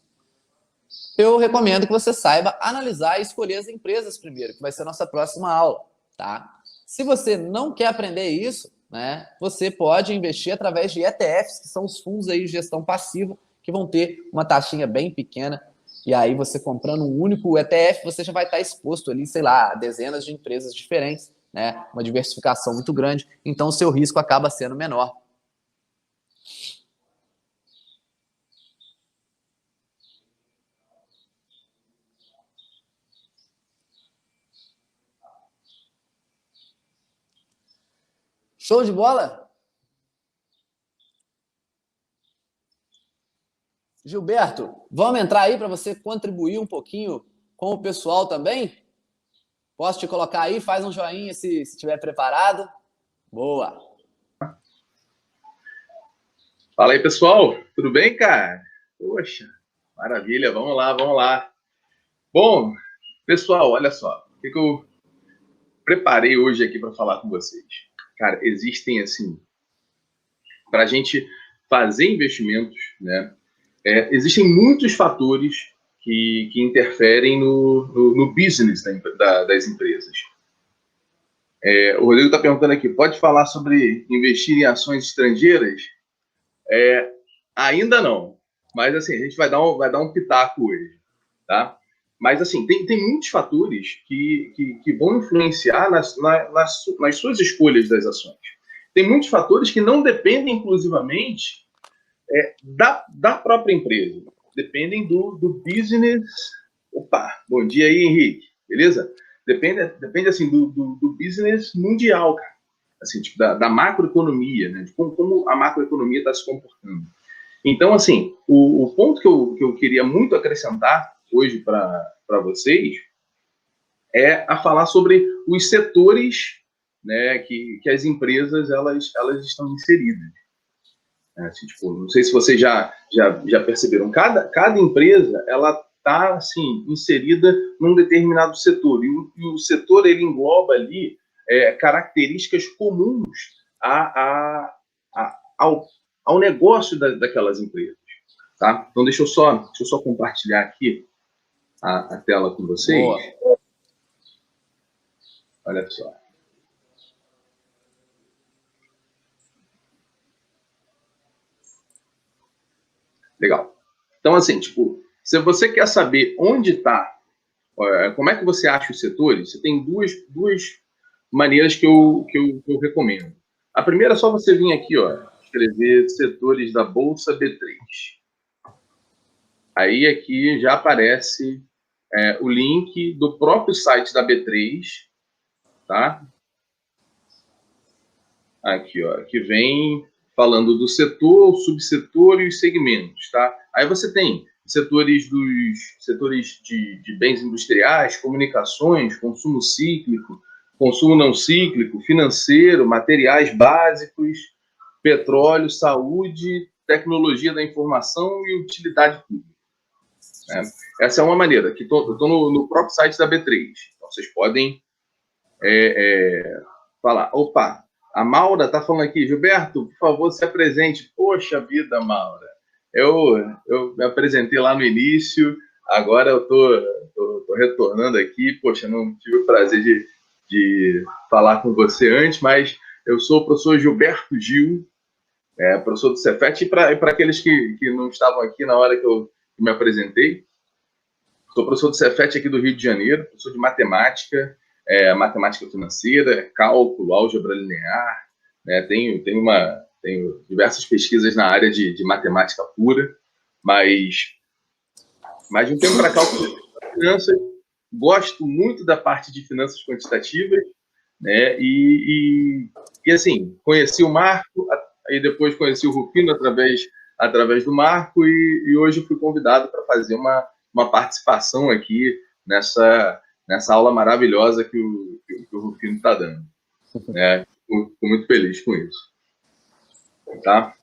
Eu recomendo que você saiba analisar e escolher as empresas primeiro, que vai ser a nossa próxima aula, tá? Se você não quer aprender isso, né, você pode investir através de ETFs, que são os fundos aí de gestão passiva, que vão ter uma taxinha bem pequena, e aí você comprando um único ETF, você já vai estar exposto ali, sei lá, a dezenas de empresas diferentes, né? Uma diversificação muito grande, então o seu risco acaba sendo menor. Show de bola? Gilberto, vamos entrar aí para você contribuir um pouquinho com o pessoal também? Posso te colocar aí? Faz um joinha se estiver preparado. Boa. Fala aí, pessoal. Tudo bem, cara? Poxa, maravilha. Vamos lá, vamos lá. Bom, pessoal, olha só. O que eu preparei hoje aqui para falar com vocês? Cara, existem, assim, para a gente fazer investimentos, né? Existem muitos fatores que interferem no business das empresas. O Rodrigo está perguntando aqui, pode falar sobre investir em ações estrangeiras? Ainda não, mas assim, a gente vai dar um pitaco hoje, tá? Mas assim, tem muitos fatores que vão influenciar nas suas escolhas das ações. Tem muitos fatores que não dependem exclusivamente da própria empresa, dependem do business. Opa, bom dia aí, Henrique, beleza? depende assim, do business mundial, cara. Assim, tipo, da macroeconomia, né? De como a macroeconomia está se comportando. Então, assim, o ponto que eu queria muito acrescentar hoje para vocês é a falar sobre os setores, né, que as empresas elas estão inseridas. Assim, tipo, não sei se vocês já perceberam, cada empresa ela está assim, inserida num determinado setor, e o setor ele engloba ali características comuns ao, ao negócio daquelas empresas. Tá? Então, deixa eu só compartilhar aqui a tela com vocês. Boa. Olha só. Legal. Então, assim, tipo, se você quer saber onde está, como é que você acha os setores, você tem duas maneiras que eu recomendo. A primeira é só você vir aqui, ó, escrever setores da Bolsa B3. Aí aqui já aparece o link do próprio site da B3, tá? Aqui, ó, que vem falando do setor, subsetor e os segmentos, tá? Aí você tem setores de bens industriais, comunicações, consumo cíclico, consumo não cíclico, financeiro, materiais básicos, petróleo, saúde, tecnologia da informação e utilidade pública. Né? Essa é uma maneira, que eu estou no próprio site da B3. Então, vocês podem falar, opa, a Maura está falando aqui, Gilberto, por favor, se apresente. Poxa vida, Maura, eu me apresentei lá no início, agora eu tô retornando aqui, poxa, não tive o prazer de falar com você antes, mas eu sou o professor Gilberto Gil, professor do Cefet, e para aqueles que não estavam aqui na hora que eu me apresentei, sou professor do Cefet aqui do Rio de Janeiro, professor de matemática, matemática financeira, cálculo, álgebra linear, né? Tenho diversas pesquisas na área de matemática pura, mas de um tempo para cá eu finanças, gosto muito da parte de finanças quantitativas, né? E assim, conheci o Marco, aí depois conheci o Rufino através do Marco, e hoje fui convidado para fazer uma participação aqui nessa aula maravilhosa que o Rufino está dando. Né? Fico muito feliz com isso. Tá?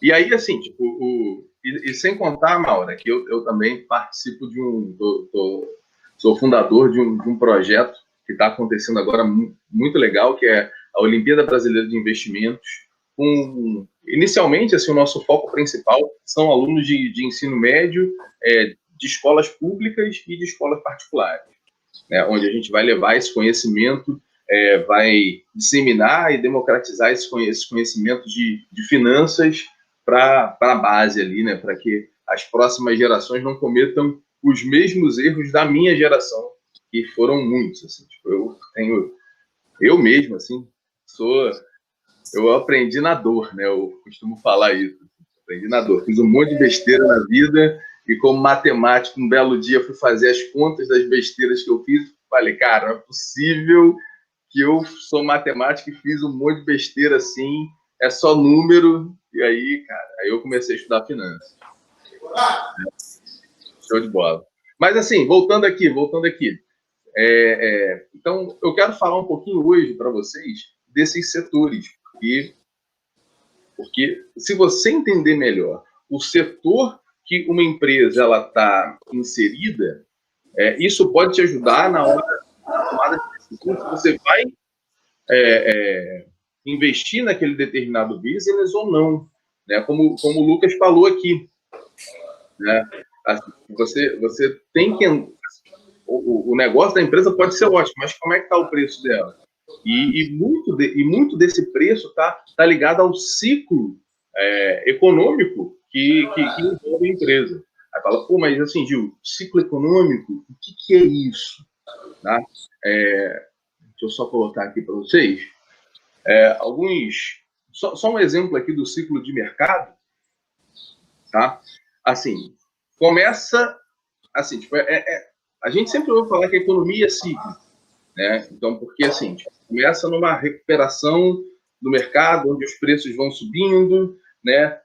E aí, assim, tipo, e sem contar, Maura, que eu também participo sou fundador de um projeto que está acontecendo agora muito legal, que é a Olimpíada Brasileira de Investimentos. Inicialmente, assim, o nosso foco principal são alunos de ensino médio, de escolas públicas e de escolas particulares, né, onde a gente vai levar esse conhecimento, vai disseminar e democratizar esses conhecimentos de finanças para a base ali, né, para que as próximas gerações não cometam os mesmos erros da minha geração, que foram muitos. Assim, tipo, eu mesmo, assim, eu aprendi na dor, né, eu costumo falar isso, aprendi na dor, fiz um monte de besteira na vida. E como matemático, um belo dia fui fazer as contas das besteiras que eu fiz. Falei, cara, não é possível que eu sou matemático e fiz um monte de besteira assim, é só número. E aí, cara, aí eu comecei a estudar finanças. Show de bola. Mas assim, voltando aqui. Então, eu quero falar um pouquinho hoje para vocês desses setores. Porque se você entender melhor o setor que uma empresa ela está inserida, isso pode te ajudar na hora da tomada de decisão, se você vai investir naquele determinado business ou não, né? Como o Lucas falou aqui, né? Assim, você tem que o negócio da empresa pode ser ótimo, mas como é que está o preço dela? E muito desse preço tá ligado ao ciclo econômico que envolve a empresa. Aí fala, pô, mas assim, Gil, ciclo econômico, o que é isso? Tá? Deixa eu só colocar aqui para vocês. Só um exemplo aqui do ciclo de mercado. Tá? Assim, começa assim, tipo, a gente sempre ouve falar que a economia é cíclica, né? Então, porque assim, tipo, começa numa recuperação do mercado, onde os preços vão subindo, né?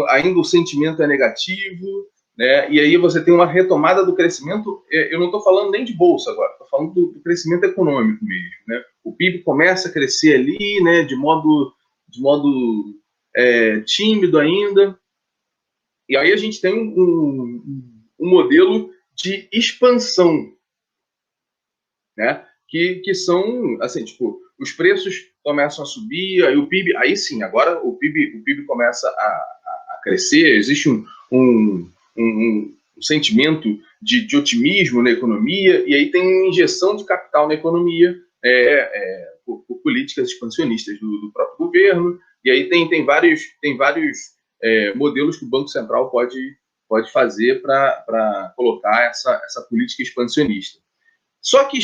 Ainda o sentimento é negativo, né? E aí você tem uma retomada do crescimento. Eu não estou falando nem de bolsa agora, estou falando do crescimento econômico mesmo, né? O PIB começa a crescer ali, né? De modo tímido ainda. E aí a gente tem um modelo de expansão, né? Que são, assim, tipo, os preços começam a subir, aí o PIB, aí sim, agora o PIB começa a crescer, existe um sentimento de otimismo na economia, e aí tem injeção de capital na economia por políticas expansionistas do próprio governo, e aí tem vários modelos que o Banco Central pode fazer para colocar essa política expansionista. Só que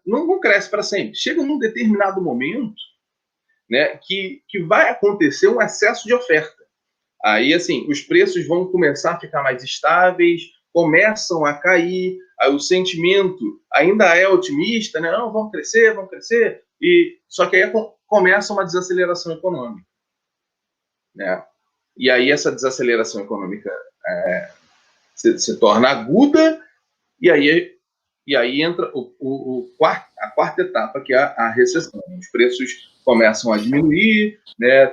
não cresce para sempre, chega num determinado momento, né, que vai acontecer um excesso de oferta. Aí, assim, os preços vão começar a ficar mais estáveis, começam a cair, aí o sentimento ainda é otimista, né? Não, vão crescer, só que aí começa uma desaceleração econômica, né? E aí essa desaceleração econômica se torna aguda, e aí entra a quarta etapa, que é a recessão. Os preços começam a diminuir, né?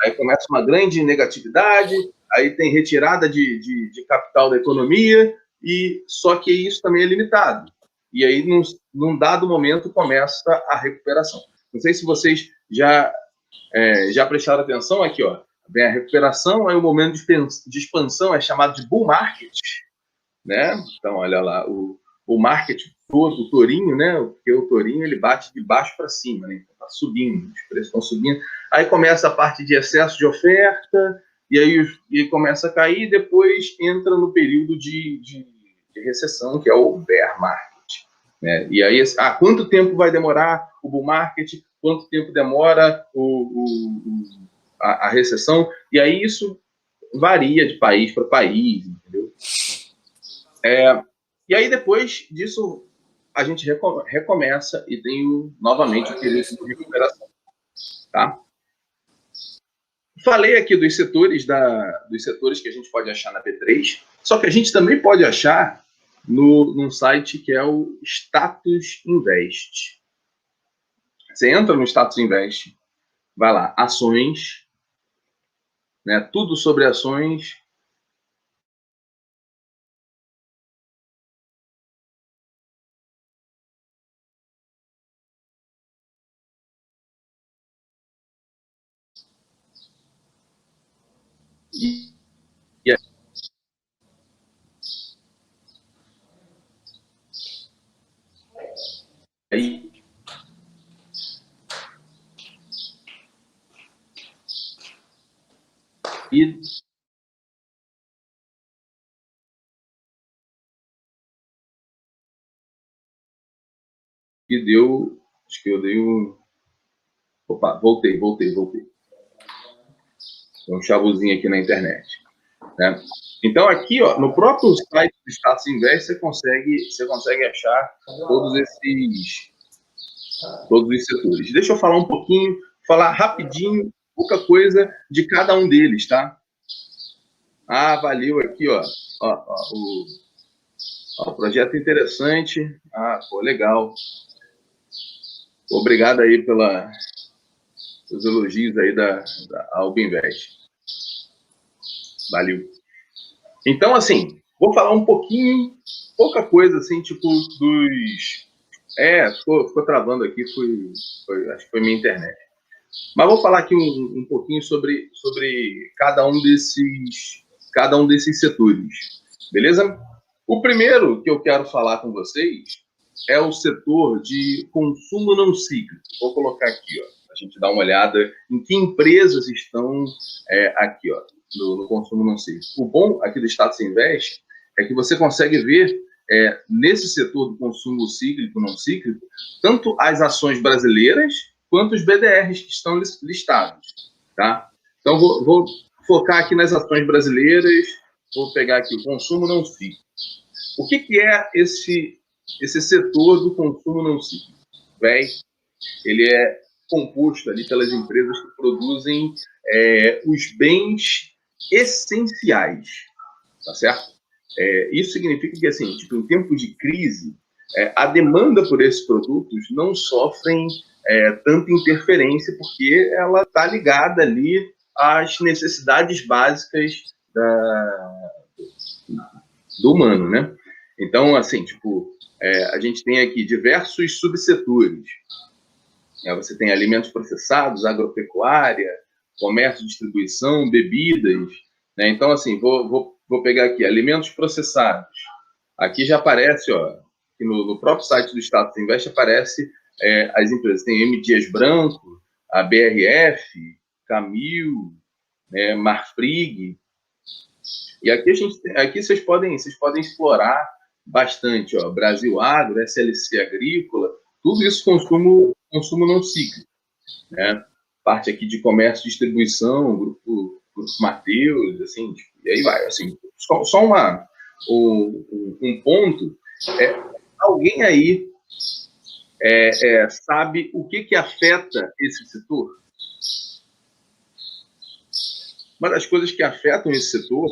Aí começa uma grande negatividade, aí tem retirada de capital da economia, só que isso também é limitado. E aí, num dado momento, começa a recuperação. Não sei se vocês já prestaram atenção aqui, ó. Bem, a recuperação é o momento de expansão, é chamado de bull market, né? Então, olha lá, o market todo, o tourinho, né? Porque o tourinho ele bate de baixo para cima, né? Está subindo, os preços estão subindo. Aí começa a parte de excesso de oferta, e aí começa a cair, e depois entra no período de recessão, que é o bear market, né? E aí, quanto tempo vai demorar o bull market? Quanto tempo demora a recessão? E aí isso varia de país para país, entendeu? E aí, depois disso, a gente recomeça e tem novamente o período de recuperação. Tá? Falei aqui dos setores que a gente pode achar na B3, só que a gente também pode achar num site que é o Status Invest. Você entra no Status Invest, vai lá, ações, né, tudo sobre ações. E aí deu, acho que eu dei opa, voltei. Tem um chabuzinho aqui na internet, né? Então, aqui, ó, no próprio site do Status Invest, você consegue achar todos os setores. Deixa eu falar rapidinho, pouca coisa de cada um deles, tá? Valeu aqui, ó o projeto interessante. Pô, legal. Obrigado aí pelos elogios aí da Albinvest. Valeu. Então, assim, vou falar um pouquinho, pouca coisa, assim, tipo, ficou travando aqui, acho que foi minha internet. Mas vou falar aqui um pouquinho sobre cada um desses setores, beleza? O primeiro que eu quero falar com vocês é o setor de consumo não cíclico. Vou colocar aqui, ó, a gente dar uma olhada em que empresas estão aqui, ó, no consumo não cíclico. O bom aqui do Status Invest é que você consegue ver nesse setor do consumo cíclico, não cíclico, tanto as ações brasileiras quanto os BDRs que estão listados, tá? Então, vou focar aqui nas ações brasileiras, vou pegar aqui o consumo não cíclico. O que é esse setor do consumo não cíclico? Bem, ele é composto ali pelas empresas que produzem os bens essenciais, tá certo? Isso significa que, assim, tipo, em tempos de crise, a demanda por esses produtos não sofrem tanta interferência, porque ela está ligada ali às necessidades básicas do humano, né? Então, assim, tipo, a gente tem aqui diversos subsetores. Você tem alimentos processados, agropecuária, comércio, distribuição, bebidas, né? Então, assim, vou pegar aqui, alimentos processados. Aqui já aparece, ó, aqui no próprio site do Status Invest aparece as empresas. Tem M. Dias Branco, a BRF, Camil, né, Marfrig. E aqui vocês podem explorar bastante, ó, Brasil Agro, SLC Agrícola, tudo isso consumo não cíclico, né? Parte aqui de comércio e distribuição, grupo Mateus, assim, tipo, e aí vai, assim, só um ponto, alguém aí sabe o que afeta esse setor? Uma das coisas que afetam esse setor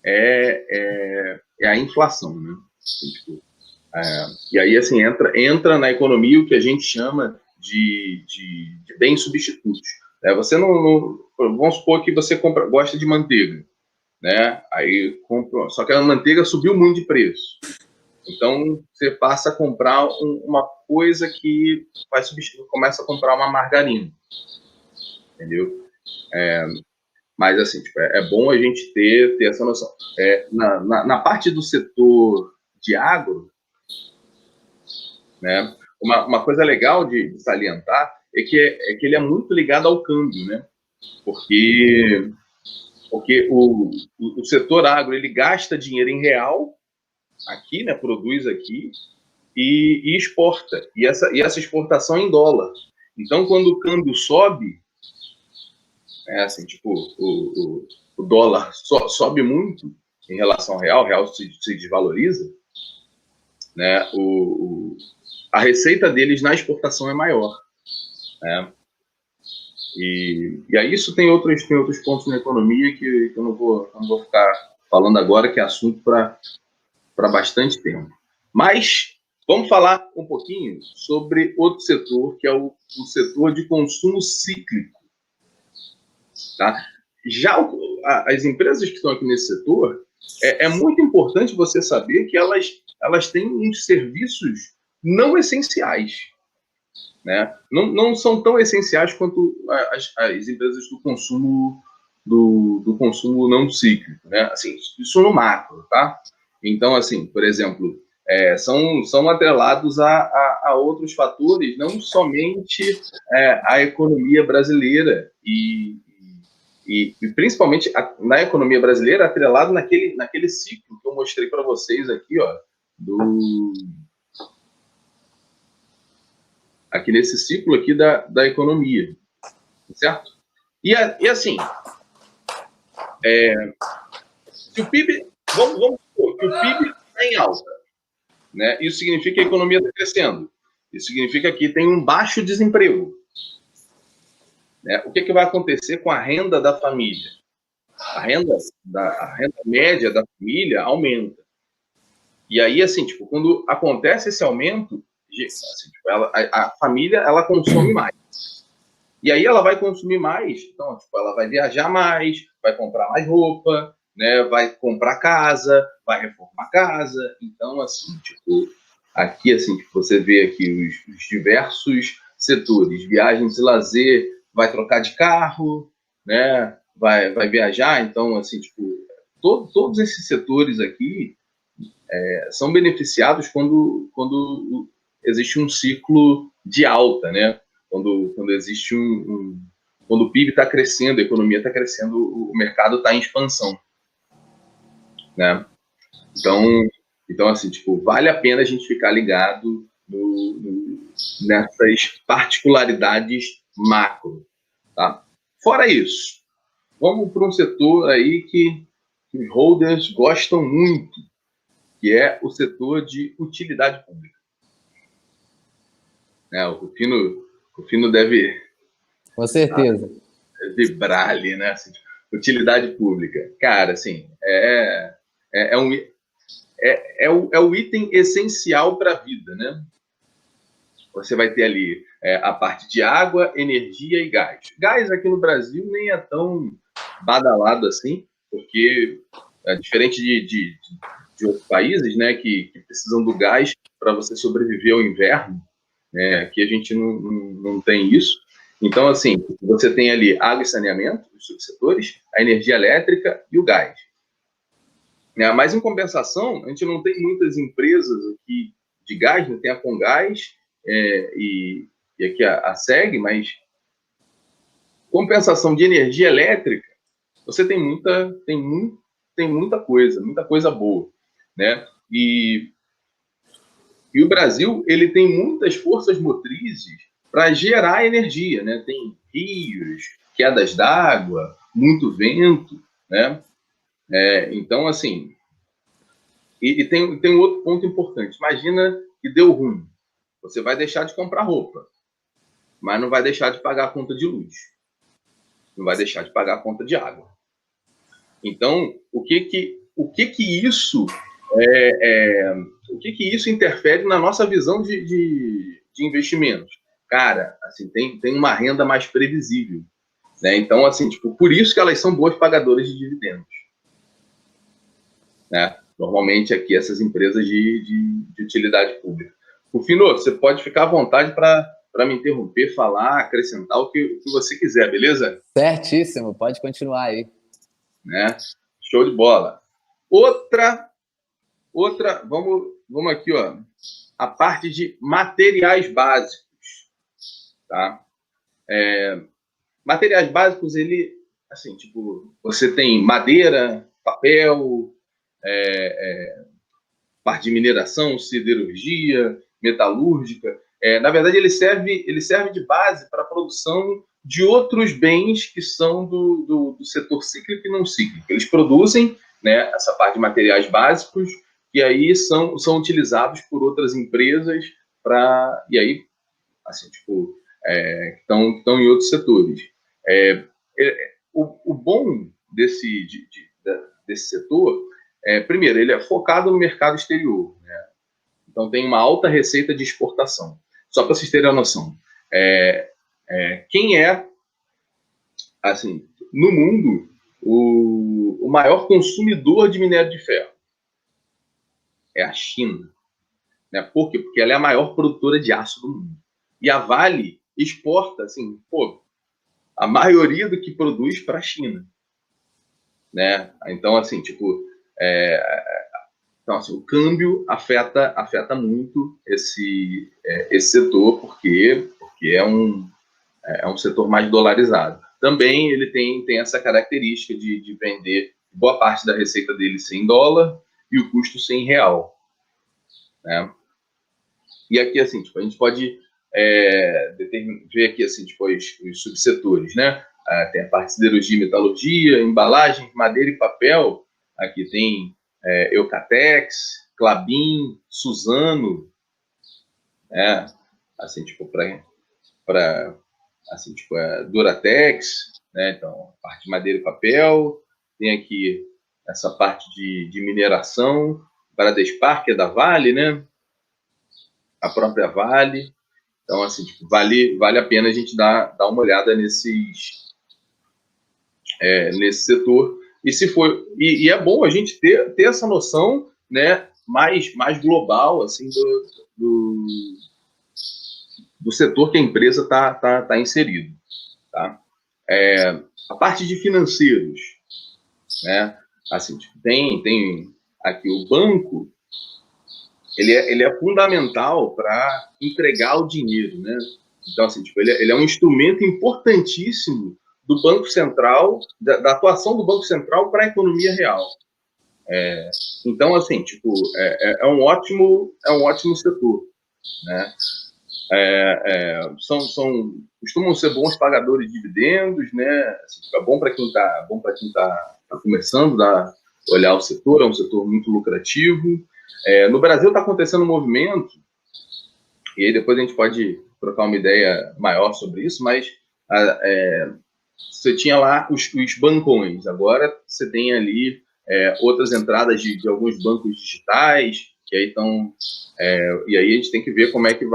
é a inflação, né? Tipo, e aí, assim, entra na economia o que a gente chama de bens substitutos. Você não vamos supor que você gosta de manteiga, né? Aí compra, só que a manteiga subiu muito de preço. Então você passa a comprar uma coisa que vai substituir, começa a comprar uma margarina, entendeu? Mas assim, tipo, é bom a gente ter essa noção. Na parte do setor de agro, né? Uma coisa legal de salientar é que ele é muito ligado ao câmbio, né? Porque o setor agro ele gasta dinheiro em real aqui, né? Produz aqui e exporta. E essa exportação é em dólar. Então, quando o câmbio sobe, assim, tipo, o dólar sobe muito em relação ao real, o real se desvaloriza, né? A receita deles na exportação é maior, né? E aí isso tem outros pontos na economia que eu não vou ficar falando agora, que é assunto para bastante tempo. Mas vamos falar um pouquinho sobre outro setor, que é o setor de consumo cíclico. Tá? Já as empresas que estão aqui nesse setor, é muito importante você saber que elas têm uns serviços não essenciais. Né? Não são tão essenciais quanto as empresas do consumo não cíclico, né? Assim, isso no macro, tá? Então, assim, por exemplo, são atrelados a outros fatores, não somente a economia brasileira e principalmente na economia brasileira, atrelado naquele ciclo que eu mostrei para vocês aqui, ó, aqui nesse ciclo aqui da economia, certo? E assim, se o PIB, vamos supor que o PIB está em alta, né? Isso significa que a economia está crescendo. Isso significa que tem um baixo desemprego. Né? O que vai acontecer com a renda da família? A renda média da família aumenta. E aí, assim, tipo, quando acontece esse aumento, assim, tipo, a família ela consome mais. E aí ela vai consumir mais, então, tipo, ela vai viajar mais, vai comprar mais roupa, né, vai comprar casa, vai reformar casa. Então, assim, tipo, aqui, assim, tipo, você vê aqui os diversos setores, viagens e lazer, vai trocar de carro, né, vai viajar. Então, assim, tipo, todos esses setores aqui são beneficiados quando existe um ciclo de alta, né? Quando existe quando o PIB está crescendo, a economia está crescendo, o mercado está em expansão, né? Então, assim, tipo, vale a pena a gente ficar ligado nessas particularidades macro, tá? Fora isso, vamos para um setor aí que os holders gostam muito, que é o setor de utilidade pública. O Rufino deve... Com certeza. Vibrar ali, né? Assim, utilidade pública. Cara, assim, é o item essencial para a vida, né? Você vai ter ali a parte de água, energia e gás. Gás aqui no Brasil nem é tão badalado assim, porque é diferente de outros países, né, que precisam do gás para você sobreviver ao inverno, né? Aqui a gente não tem isso. Então, assim, você tem ali água e saneamento, os subsetores, a energia elétrica e o gás. Mas, em compensação, a gente não tem muitas empresas aqui de gás, né? Tem a Comgás e aqui a SEG, mas compensação de energia elétrica, você tem muita coisa boa, né? E o Brasil, ele tem muitas forças motrizes para gerar energia, né? Tem rios, quedas d'água, muito vento, né? Então, assim, e tem um outro ponto importante. Imagina que deu ruim. Você vai deixar de comprar roupa, mas não vai deixar de pagar a conta de luz. Não vai deixar de pagar a conta de água. Então, o que isso interfere na nossa visão de investimentos? Cara, assim, tem uma renda mais previsível, né? Então, assim, tipo, por isso que elas são boas pagadoras de dividendos, né? Normalmente aqui essas empresas de utilidade pública. Rufino, você pode ficar à vontade para me interromper, falar, acrescentar o que você quiser, beleza? Certíssimo, pode continuar aí. Né? Show de bola. Outra, vamos aqui, ó, a parte de materiais básicos, tá? Materiais básicos, ele, assim, tipo, você tem madeira, papel, parte de mineração, siderurgia, metalúrgica. Na verdade, ele serve de base para a produção de outros bens que são do setor cíclico e não cíclico. Eles produzem, né, essa parte de materiais básicos que aí são utilizados por outras empresas e aí, assim, tipo, estão em outros setores. O bom desse setor primeiro, ele é focado no mercado exterior, né? Então tem uma alta receita de exportação. Só para vocês terem a noção, quem assim, no mundo, o maior consumidor de minério de ferro? É a China, né? Por quê? Porque ela é a maior produtora de aço do mundo. E a Vale exporta, assim, a maioria do que produz para a China, né? Então, assim, tipo, então, assim, o câmbio afeta muito esse setor, porque é um setor mais dolarizado. Também ele tem essa característica de vender boa parte da receita dele sem dólar e o custo sem real, né? E aqui, assim, tipo, a gente pode ver aqui, assim, tipo, os subsetores, né? Tem a parte de siderurgia, metalurgia, embalagem, madeira e papel. Aqui tem Eucatex, Klabin, Suzano, né? Assim, tipo, assim, tipo, Duratex, né? Então, parte de madeira e papel. Tem aqui essa parte de mineração, Bradespar, que é da Vale, né? A própria Vale. Então, assim, tipo, vale a pena a gente dar uma olhada nesse setor. E é bom a gente ter essa noção, né, mais global, assim, do setor que a empresa está inserido, tá? A parte de financeiros, né? Assim, tipo, tem aqui o banco, ele é fundamental para entregar o dinheiro, né? Então, assim, tipo, ele é um instrumento importantíssimo do Banco Central, da atuação do Banco Central para a economia real. Então, assim, tipo, é um ótimo setor, né? Costumam ser bons pagadores de dividendos, né? Assim, é bom para quem está começando a olhar o setor, é um setor muito lucrativo. No Brasil está acontecendo um movimento, e aí depois a gente pode trocar uma ideia maior sobre isso, mas você tinha lá os bancões, agora você tem ali outras entradas de alguns bancos digitais, que aí estão... e aí a gente tem que ver como é que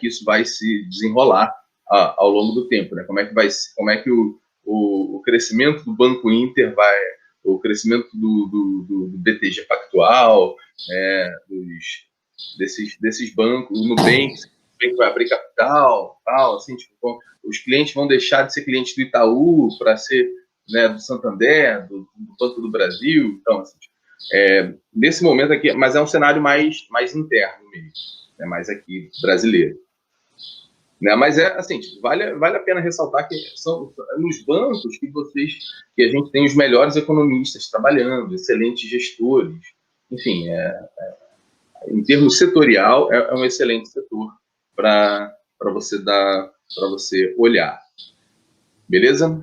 isso vai se desenrolar ao longo do tempo, né? Como é que o crescimento do Banco Inter o crescimento do BTG Pactual, desses bancos, o Nubank vai abrir capital, tal, assim, tipo, os clientes vão deixar de ser clientes do Itaú para ser, né, do Santander, do Banco do Brasil, então, assim, nesse momento aqui, mas é um cenário mais interno mesmo, né, mais aqui brasileiro. Né? Mas assim, tipo, vale a pena ressaltar que são nos bancos que a gente tem os melhores economistas trabalhando, excelentes gestores, enfim, em termos setorial, é um excelente setor para você olhar. Beleza?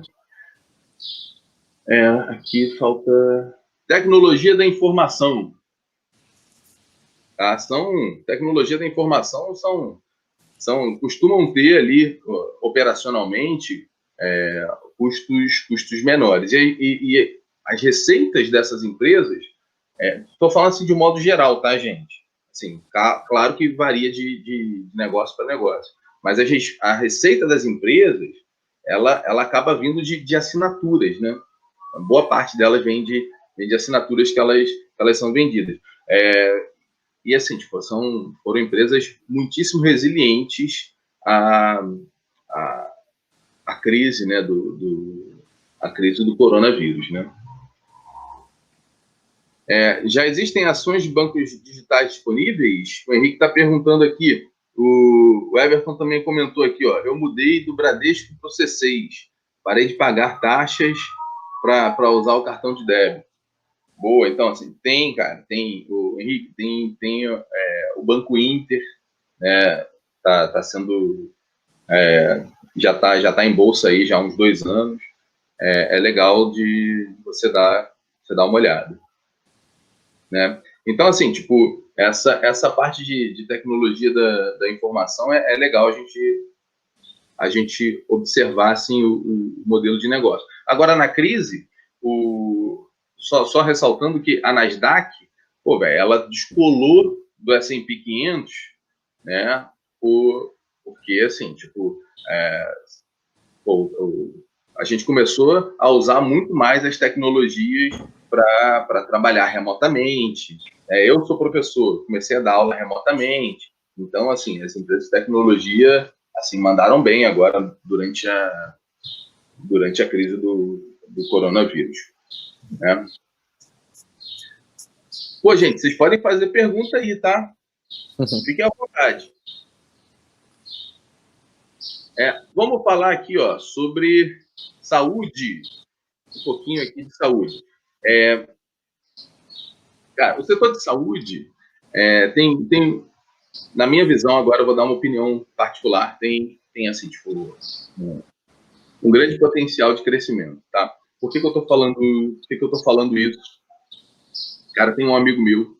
Aqui falta tecnologia da informação. Tá? Tecnologia da informação costumam ter ali, operacionalmente, custos menores. E as receitas dessas empresas, estou falando assim de um modo geral, tá, gente? Assim, claro que varia de negócio para negócio, mas a receita das empresas, ela acaba vindo de assinaturas, né? Uma boa parte delas vem de assinaturas que elas são vendidas. E assim, tipo, foram empresas muitíssimo resilientes à crise, né, a crise do coronavírus, né? Já existem ações de bancos digitais disponíveis? O Henrique está perguntando aqui. O Everton também comentou aqui, ó. Eu mudei do Bradesco para o C6. Parei de pagar taxas para usar o cartão de débito. Boa, então, assim, tem o Henrique, tem o Banco Inter, né, tá sendo, já tá em bolsa aí já há uns 2 anos, é legal de você dar uma olhada, né? Então, assim, tipo, essa parte de tecnologia da informação é legal a gente observar, assim, o modelo de negócio. Agora, na crise, só ressaltando que a Nasdaq, pô, véio, ela descolou do S&P 500, né? Porque, assim, tipo, a gente começou a usar muito mais as tecnologias para trabalhar remotamente. Eu sou professor, comecei a dar aula remotamente. Então, assim, as empresas de tecnologia, assim, mandaram bem agora durante a crise do coronavírus, né? Pô, gente, vocês podem fazer pergunta aí, tá? Fiquem à vontade. Vamos falar aqui, ó, sobre saúde. Um pouquinho aqui de saúde. Cara, o setor de saúde tem, na minha visão, agora eu vou dar uma opinião particular, tem assim, tipo, um grande potencial de crescimento, tá? Por que eu tô falando isso? Cara, tem um amigo meu,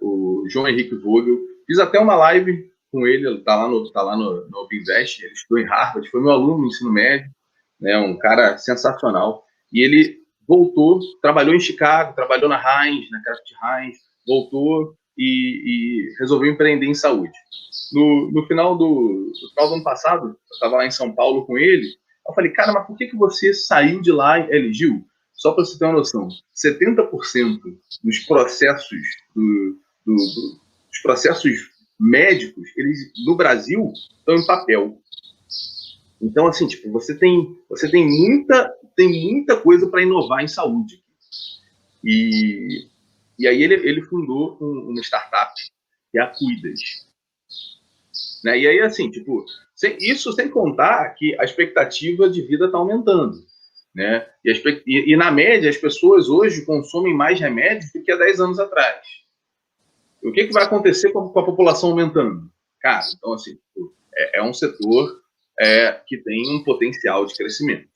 o João Henrique Vogel, fiz até uma live com ele tá lá no Open-Invest, ele estudou em Harvard, foi meu aluno no ensino médio, né, um cara sensacional, e ele voltou, trabalhou em Chicago, trabalhou na Heinz, na Kraft Heinz, voltou e resolveu empreender em saúde. No final do ano passado, eu estava lá em São Paulo com ele, eu falei, cara, mas por que você saiu de lá, Gil? Só para você ter uma noção, 70% dos processos dos processos médicos, eles no Brasil estão em papel. Então, assim, tipo, você tem muita coisa para inovar em saúde. E aí ele fundou uma startup, que é a Cuidas. Né? E aí, assim, tipo, isso sem contar que a expectativa de vida está aumentando. Né? E na média, as pessoas hoje consomem mais remédios do que há 10 anos atrás. O que vai acontecer com a população aumentando? Cara, então, assim, é um setor que tem um potencial de crescimento,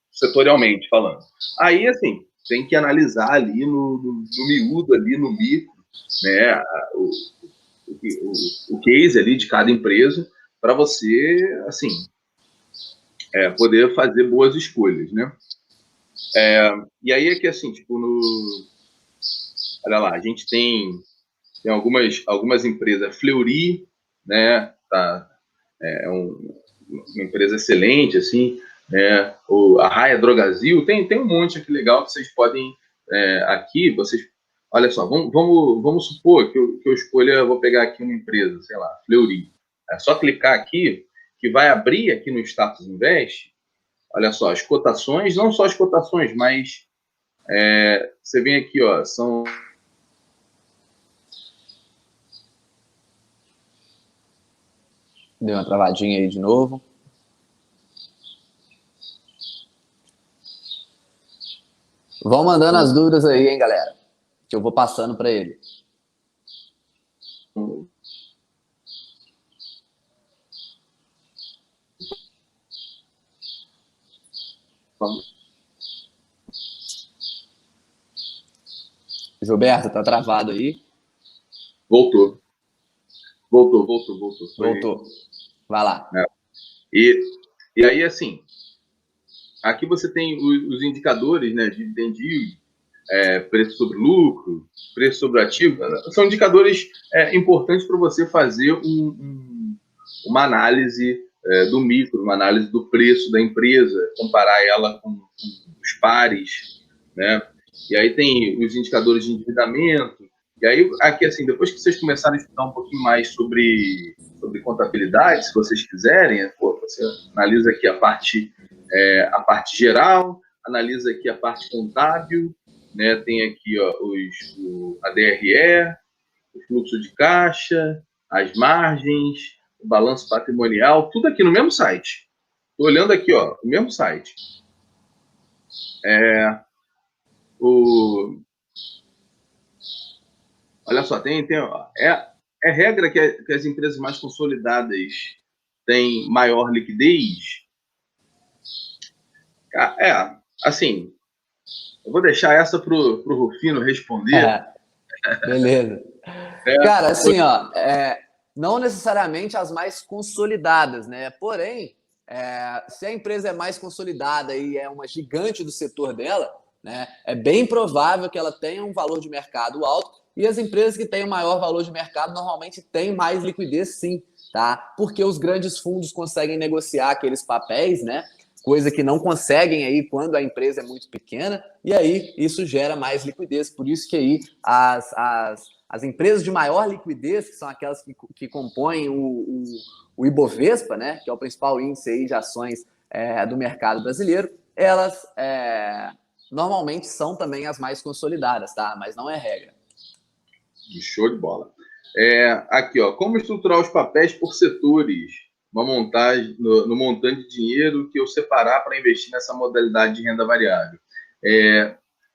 setorialmente falando. Aí, assim, tem que analisar ali no miúdo, ali no micro, né, o case ali de cada empresa, para você, assim, poder fazer boas escolhas, né? E aí é que, assim, tipo, olha lá, a gente tem algumas empresas, Fleury, né, tá, uma empresa excelente, assim, né, a Raia Drogasil, tem um monte aqui legal que vocês podem, aqui, vocês, olha só, vamos supor que eu escolha, vou pegar aqui uma empresa, sei lá, Fleury, é só clicar aqui, que vai abrir aqui no Status Invest, olha só, as cotações, não só as cotações, mas você vem aqui, ó, são... Deu uma travadinha aí de novo. Vão mandando as dúvidas aí, hein, galera, que eu vou passando para ele. Gilberto, tá travado aí? Voltou. Voltou. Vai lá. E aí, assim, aqui você tem os indicadores, né, de dividend yield, preço sobre lucro, preço sobre ativo, são indicadores importantes para você fazer uma análise do micro, uma análise do preço da empresa, comparar ela com os pares, né? E aí tem os indicadores de endividamento. E aí, aqui, assim, depois que vocês começarem a estudar um pouquinho mais sobre contabilidade, se vocês quiserem, você analisa aqui a parte geral, analisa aqui a parte contábil, né? Tem aqui, ó, a DRE, o fluxo de caixa, as margens, o balanço patrimonial, tudo aqui no mesmo site. Estou olhando aqui, ó, no mesmo site. Olha só, é regra que as empresas mais consolidadas têm maior liquidez. Assim, eu vou deixar essa pro Rufino responder. Beleza. Cara, assim, ó, não necessariamente as mais consolidadas, né? Porém, se a empresa é mais consolidada e é uma gigante do setor dela, né, é bem provável que ela tenha um valor de mercado alto, e as empresas que têm o maior valor de mercado normalmente têm mais liquidez, sim, tá? Porque os grandes fundos conseguem negociar aqueles papéis, né? Coisa que não conseguem aí quando a empresa é muito pequena, e aí isso gera mais liquidez. Por isso que aí as empresas de maior liquidez, que são aquelas que compõem o Ibovespa, né, que é o principal índice aí de ações do mercado brasileiro, elas normalmente são também as mais consolidadas, tá? Mas não é regra. Show de bola. Aqui, ó, como estruturar os papéis por setores? Uma montagem no montante de dinheiro que eu separar para investir nessa modalidade de renda variável.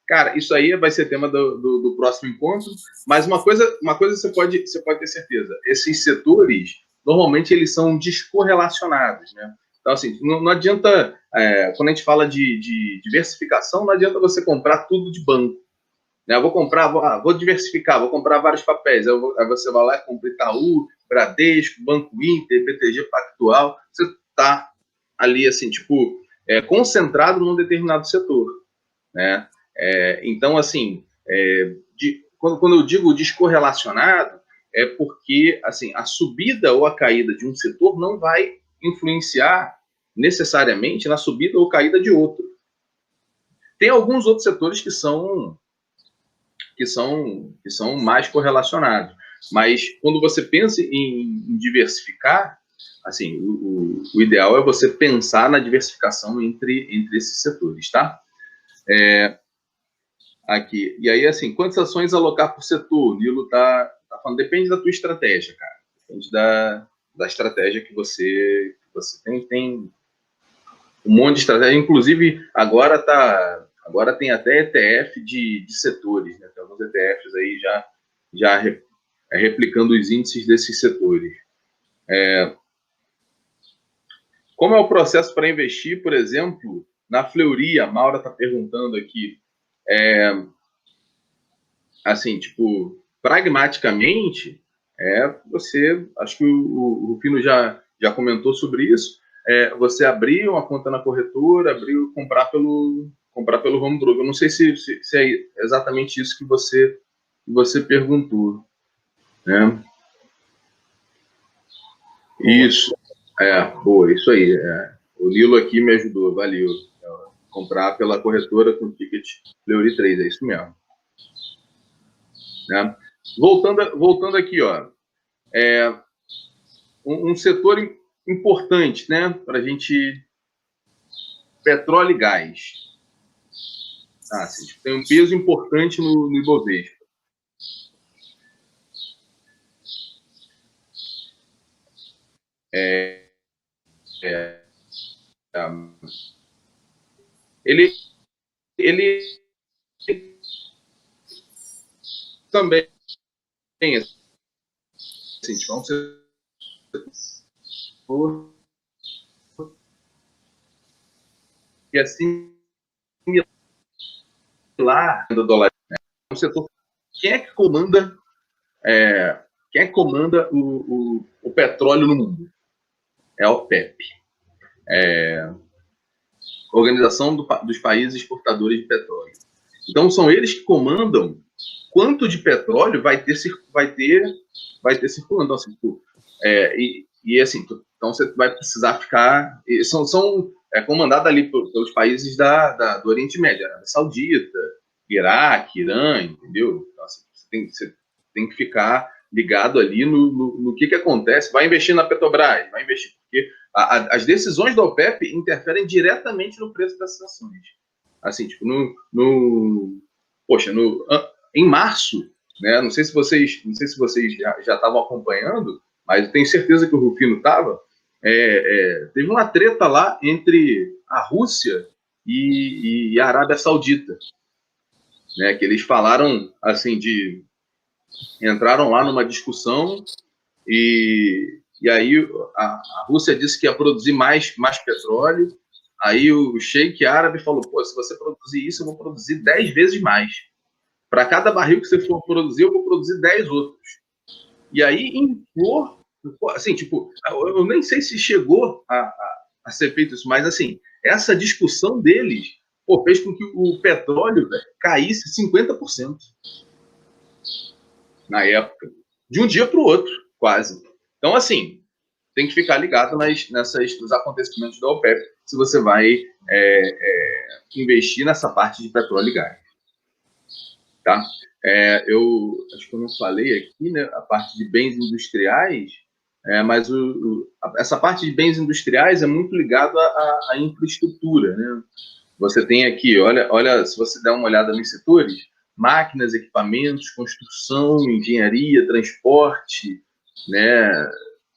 Cara, isso aí vai ser tema do próximo encontro, mas uma coisa você pode ter certeza, esses setores, normalmente eles são descorrelacionados, né? Então, assim, não adianta, quando a gente fala de diversificação, não adianta você comprar tudo de banco, né? Vou diversificar, vou comprar vários papéis, aí você vai lá e compra Itaú, Bradesco, Banco Inter, BTG Pactual, você está ali, assim, tipo, concentrado num determinado setor, né? Então, assim, quando eu digo descorrelacionado, é porque, assim, a subida ou a caída de um setor não vai influenciar necessariamente na subida ou caída de outro. Tem alguns outros setores que são mais correlacionados, mas quando você pensa em diversificar, assim, o ideal é você pensar na diversificação entre esses setores, tá? Aqui. E aí, assim, quantas ações alocar por setor? O Nilo tá falando, depende da tua estratégia, cara. Depende da estratégia que você tem. Tem um monte de estratégia. Inclusive, agora tem até ETF de setores, né? Tem alguns ETFs aí já replicando os índices desses setores. Como é o processo para investir, por exemplo, na Fleury? A Maura está perguntando aqui. assim, tipo, pragmaticamente, acho que o Rufino já comentou sobre isso, você abrir uma conta na corretora, comprar pelo home broker. Eu não sei se é exatamente isso que você perguntou, né? Boa. Isso, boa, isso aí. O Lilo aqui me ajudou, valeu. Comprar pela corretora com ticket Fleury 3, é isso mesmo. Né? Voltando aqui, ó, um setor importante, né, para a gente, petróleo e gás. Assim, tem um peso importante no Ibovespa. Ele também tem, assim, tipo, um setor que é similar do dólar, né? Um setor. Quem é que comanda o petróleo no mundo? É a OPEP, Organização dos Países Exportadores de Petróleo. Então são eles que comandam quanto de petróleo vai ter circulando. Então, assim, assim, então você vai precisar ficar. São comandados ali pelos países do Oriente Médio, Arábia Saudita, Iraque, Irã, entendeu? Então, assim, você tem que ficar ligado ali no que acontece. Vai investir na Petrobras, vai investir, porque as decisões da OPEP interferem diretamente no preço das ações. Assim, tipo, em março, né? Não sei se vocês já estavam acompanhando, mas eu tenho certeza que o Rufino estava. Teve uma treta lá entre a Rússia e a Arábia Saudita, né? Que eles falaram assim entraram lá numa discussão e aí a Rússia disse que ia produzir mais petróleo. Aí o sheik árabe falou: pô, se você produzir isso, eu vou produzir 10 vezes mais. Para cada barril que você for produzir, eu vou produzir 10 outros. E aí impor, assim, tipo, eu nem sei se chegou a ser feito isso, mas assim, essa discussão deles fez com que o petróleo caísse 50% na época, de um dia para o outro, quase. Então, assim, tem que ficar ligado nos acontecimentos da OPEP se você vai investir nessa parte de petróleo e gás. Tá? Eu acho que eu não falei aqui, né, a parte de bens industriais, mas essa parte de bens industriais é muito ligada à infraestrutura. Né? Você tem aqui, olha, se você der uma olhada nos setores, máquinas, equipamentos, construção, engenharia, transporte, né,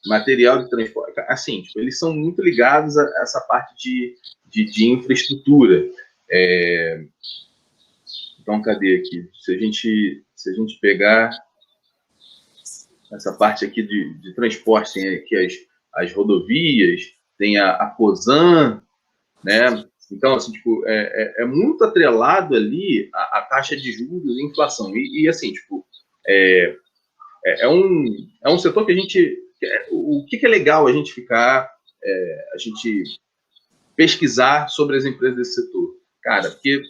material de transporte, assim, tipo, eles são muito ligados a essa parte de infraestrutura. Então, cadê aqui? Se a gente pegar essa parte aqui de transporte, tem aqui as rodovias, tem a Cosan, né? Então, assim, tipo, é muito atrelado ali a taxa de juros e inflação. E assim, tipo, é um setor que a gente... O que é legal a gente ficar... a gente pesquisar sobre as empresas desse setor? Cara, porque,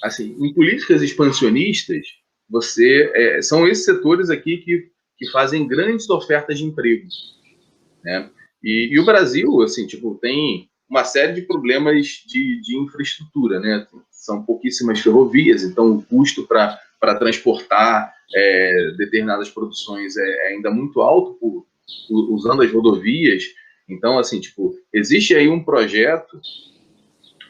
assim, em políticas expansionistas, são esses setores aqui que fazem grandes ofertas de emprego, né? E o Brasil, assim, tipo, tem uma série de problemas de infraestrutura, né? São pouquíssimas ferrovias, então o custo para transportar determinadas produções é ainda muito alto usando as rodovias. Então, assim, tipo, existe aí um projeto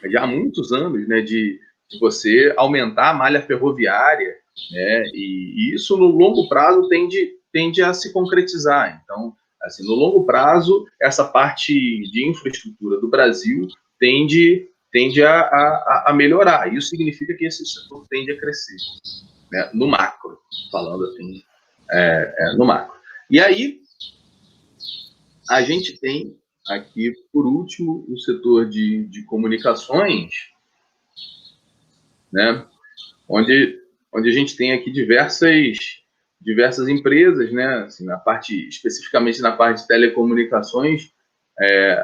já há muitos anos, né, de você aumentar a malha ferroviária, né, e isso no longo prazo tende a se concretizar. Então, assim, no longo prazo, essa parte de infraestrutura do Brasil tende a melhorar. Isso significa que esse setor tende a crescer, né, no macro, falando assim, no macro. E aí, a gente tem aqui, por último, o setor de comunicações, né, onde a gente tem aqui diversas empresas, né? Assim, especificamente na parte de telecomunicações,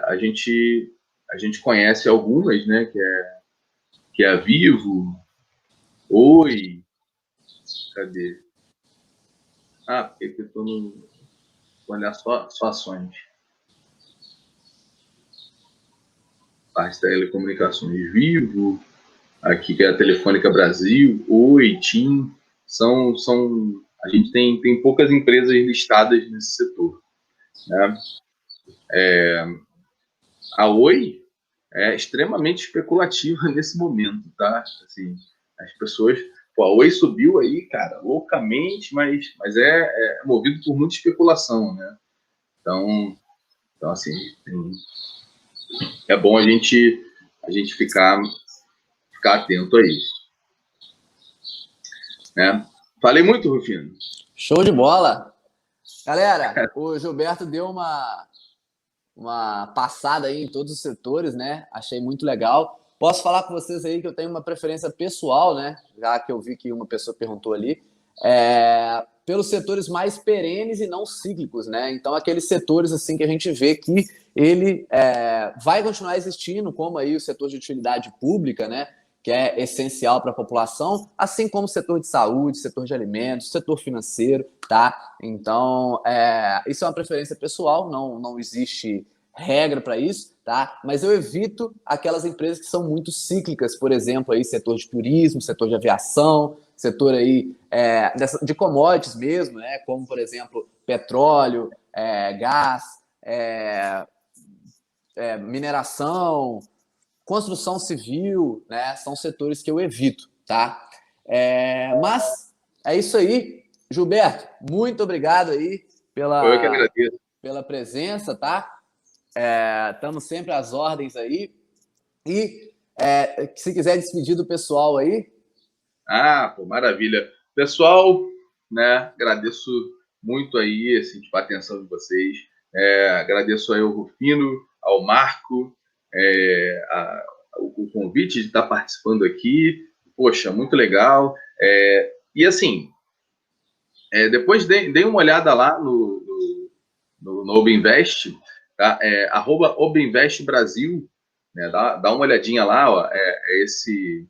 a gente conhece algumas, né? Que é a Vivo, Oi, cadê? Porque eu estou no... olhar só ações. Parte de telecomunicações, Vivo, aqui que é a Telefônica Brasil, Oi, TIM, a gente tem poucas empresas listadas nesse setor, né? A Oi é extremamente especulativa nesse momento, tá? Assim, as pessoas... Pô, a Oi subiu aí, cara, loucamente, mas é movido por muita especulação, né? Então assim, é bom a gente ficar atento a isso, né? Falei muito, Rufino. Show de bola! Galera, o Gilberto deu uma passada aí em todos os setores, né? Achei muito legal. Posso falar com vocês aí que eu tenho uma preferência pessoal, né? Já que eu vi que uma pessoa perguntou ali, pelos setores mais perenes e não cíclicos, né? Então, aqueles setores assim que a gente vê que ele vai continuar existindo, como aí o setor de utilidade pública, né? Que é essencial para a população, assim como o setor de saúde, setor de alimentos, setor financeiro, tá? Então, isso é uma preferência pessoal, não existe regra para isso, tá? Mas eu evito aquelas empresas que são muito cíclicas, por exemplo, aí setor de turismo, setor de aviação, setor aí de commodities mesmo, né? Como, por exemplo, petróleo, gás, mineração, construção civil, né? São setores que eu evito, tá? Mas é isso aí. Gilberto, muito obrigado aí Eu que agradeço. pela presença, tá? Estamos sempre às ordens aí. E se quiser despedir do pessoal aí. Pô, maravilha. Pessoal, né? Agradeço muito aí assim, a atenção de vocês. Agradeço aí ao Rufino, ao Marco, o convite de estar participando aqui. Poxa, muito legal. E assim, depois dei uma olhada lá no Obinvest, tá? @Obinvest Brasil, né? Dá uma olhadinha lá, ó. Esse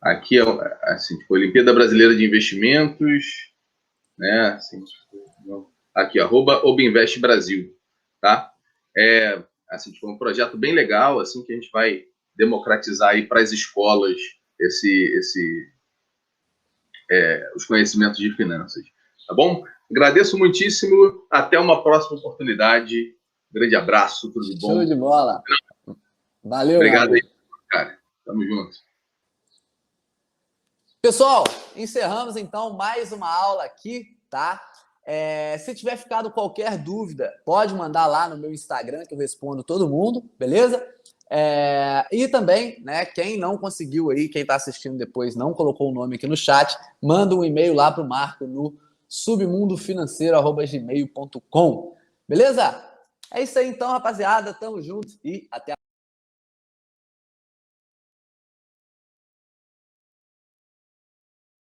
aqui assim, tipo, Olimpíada Brasileira de Investimentos, né? Assim, aqui, @Obinvest Brasil, tá? Assim, tipo, um projeto bem legal, assim, que a gente vai democratizar aí para as escolas os conhecimentos de finanças, tá bom? Agradeço muitíssimo, até uma próxima oportunidade. Grande abraço, tudo de bom. Show de bola. Valeu, obrigado aí, cara. Tamo junto. Pessoal, encerramos então mais uma aula aqui, tá? Se tiver ficado qualquer dúvida, pode mandar lá no meu Instagram que eu respondo todo mundo, beleza? E também, né, quem não conseguiu aí, quem está assistindo depois não colocou o nome aqui no chat, manda um e-mail lá para o Marco no submundofinanceiro@gmail.com, beleza? É isso aí então, rapaziada, tamo junto e até a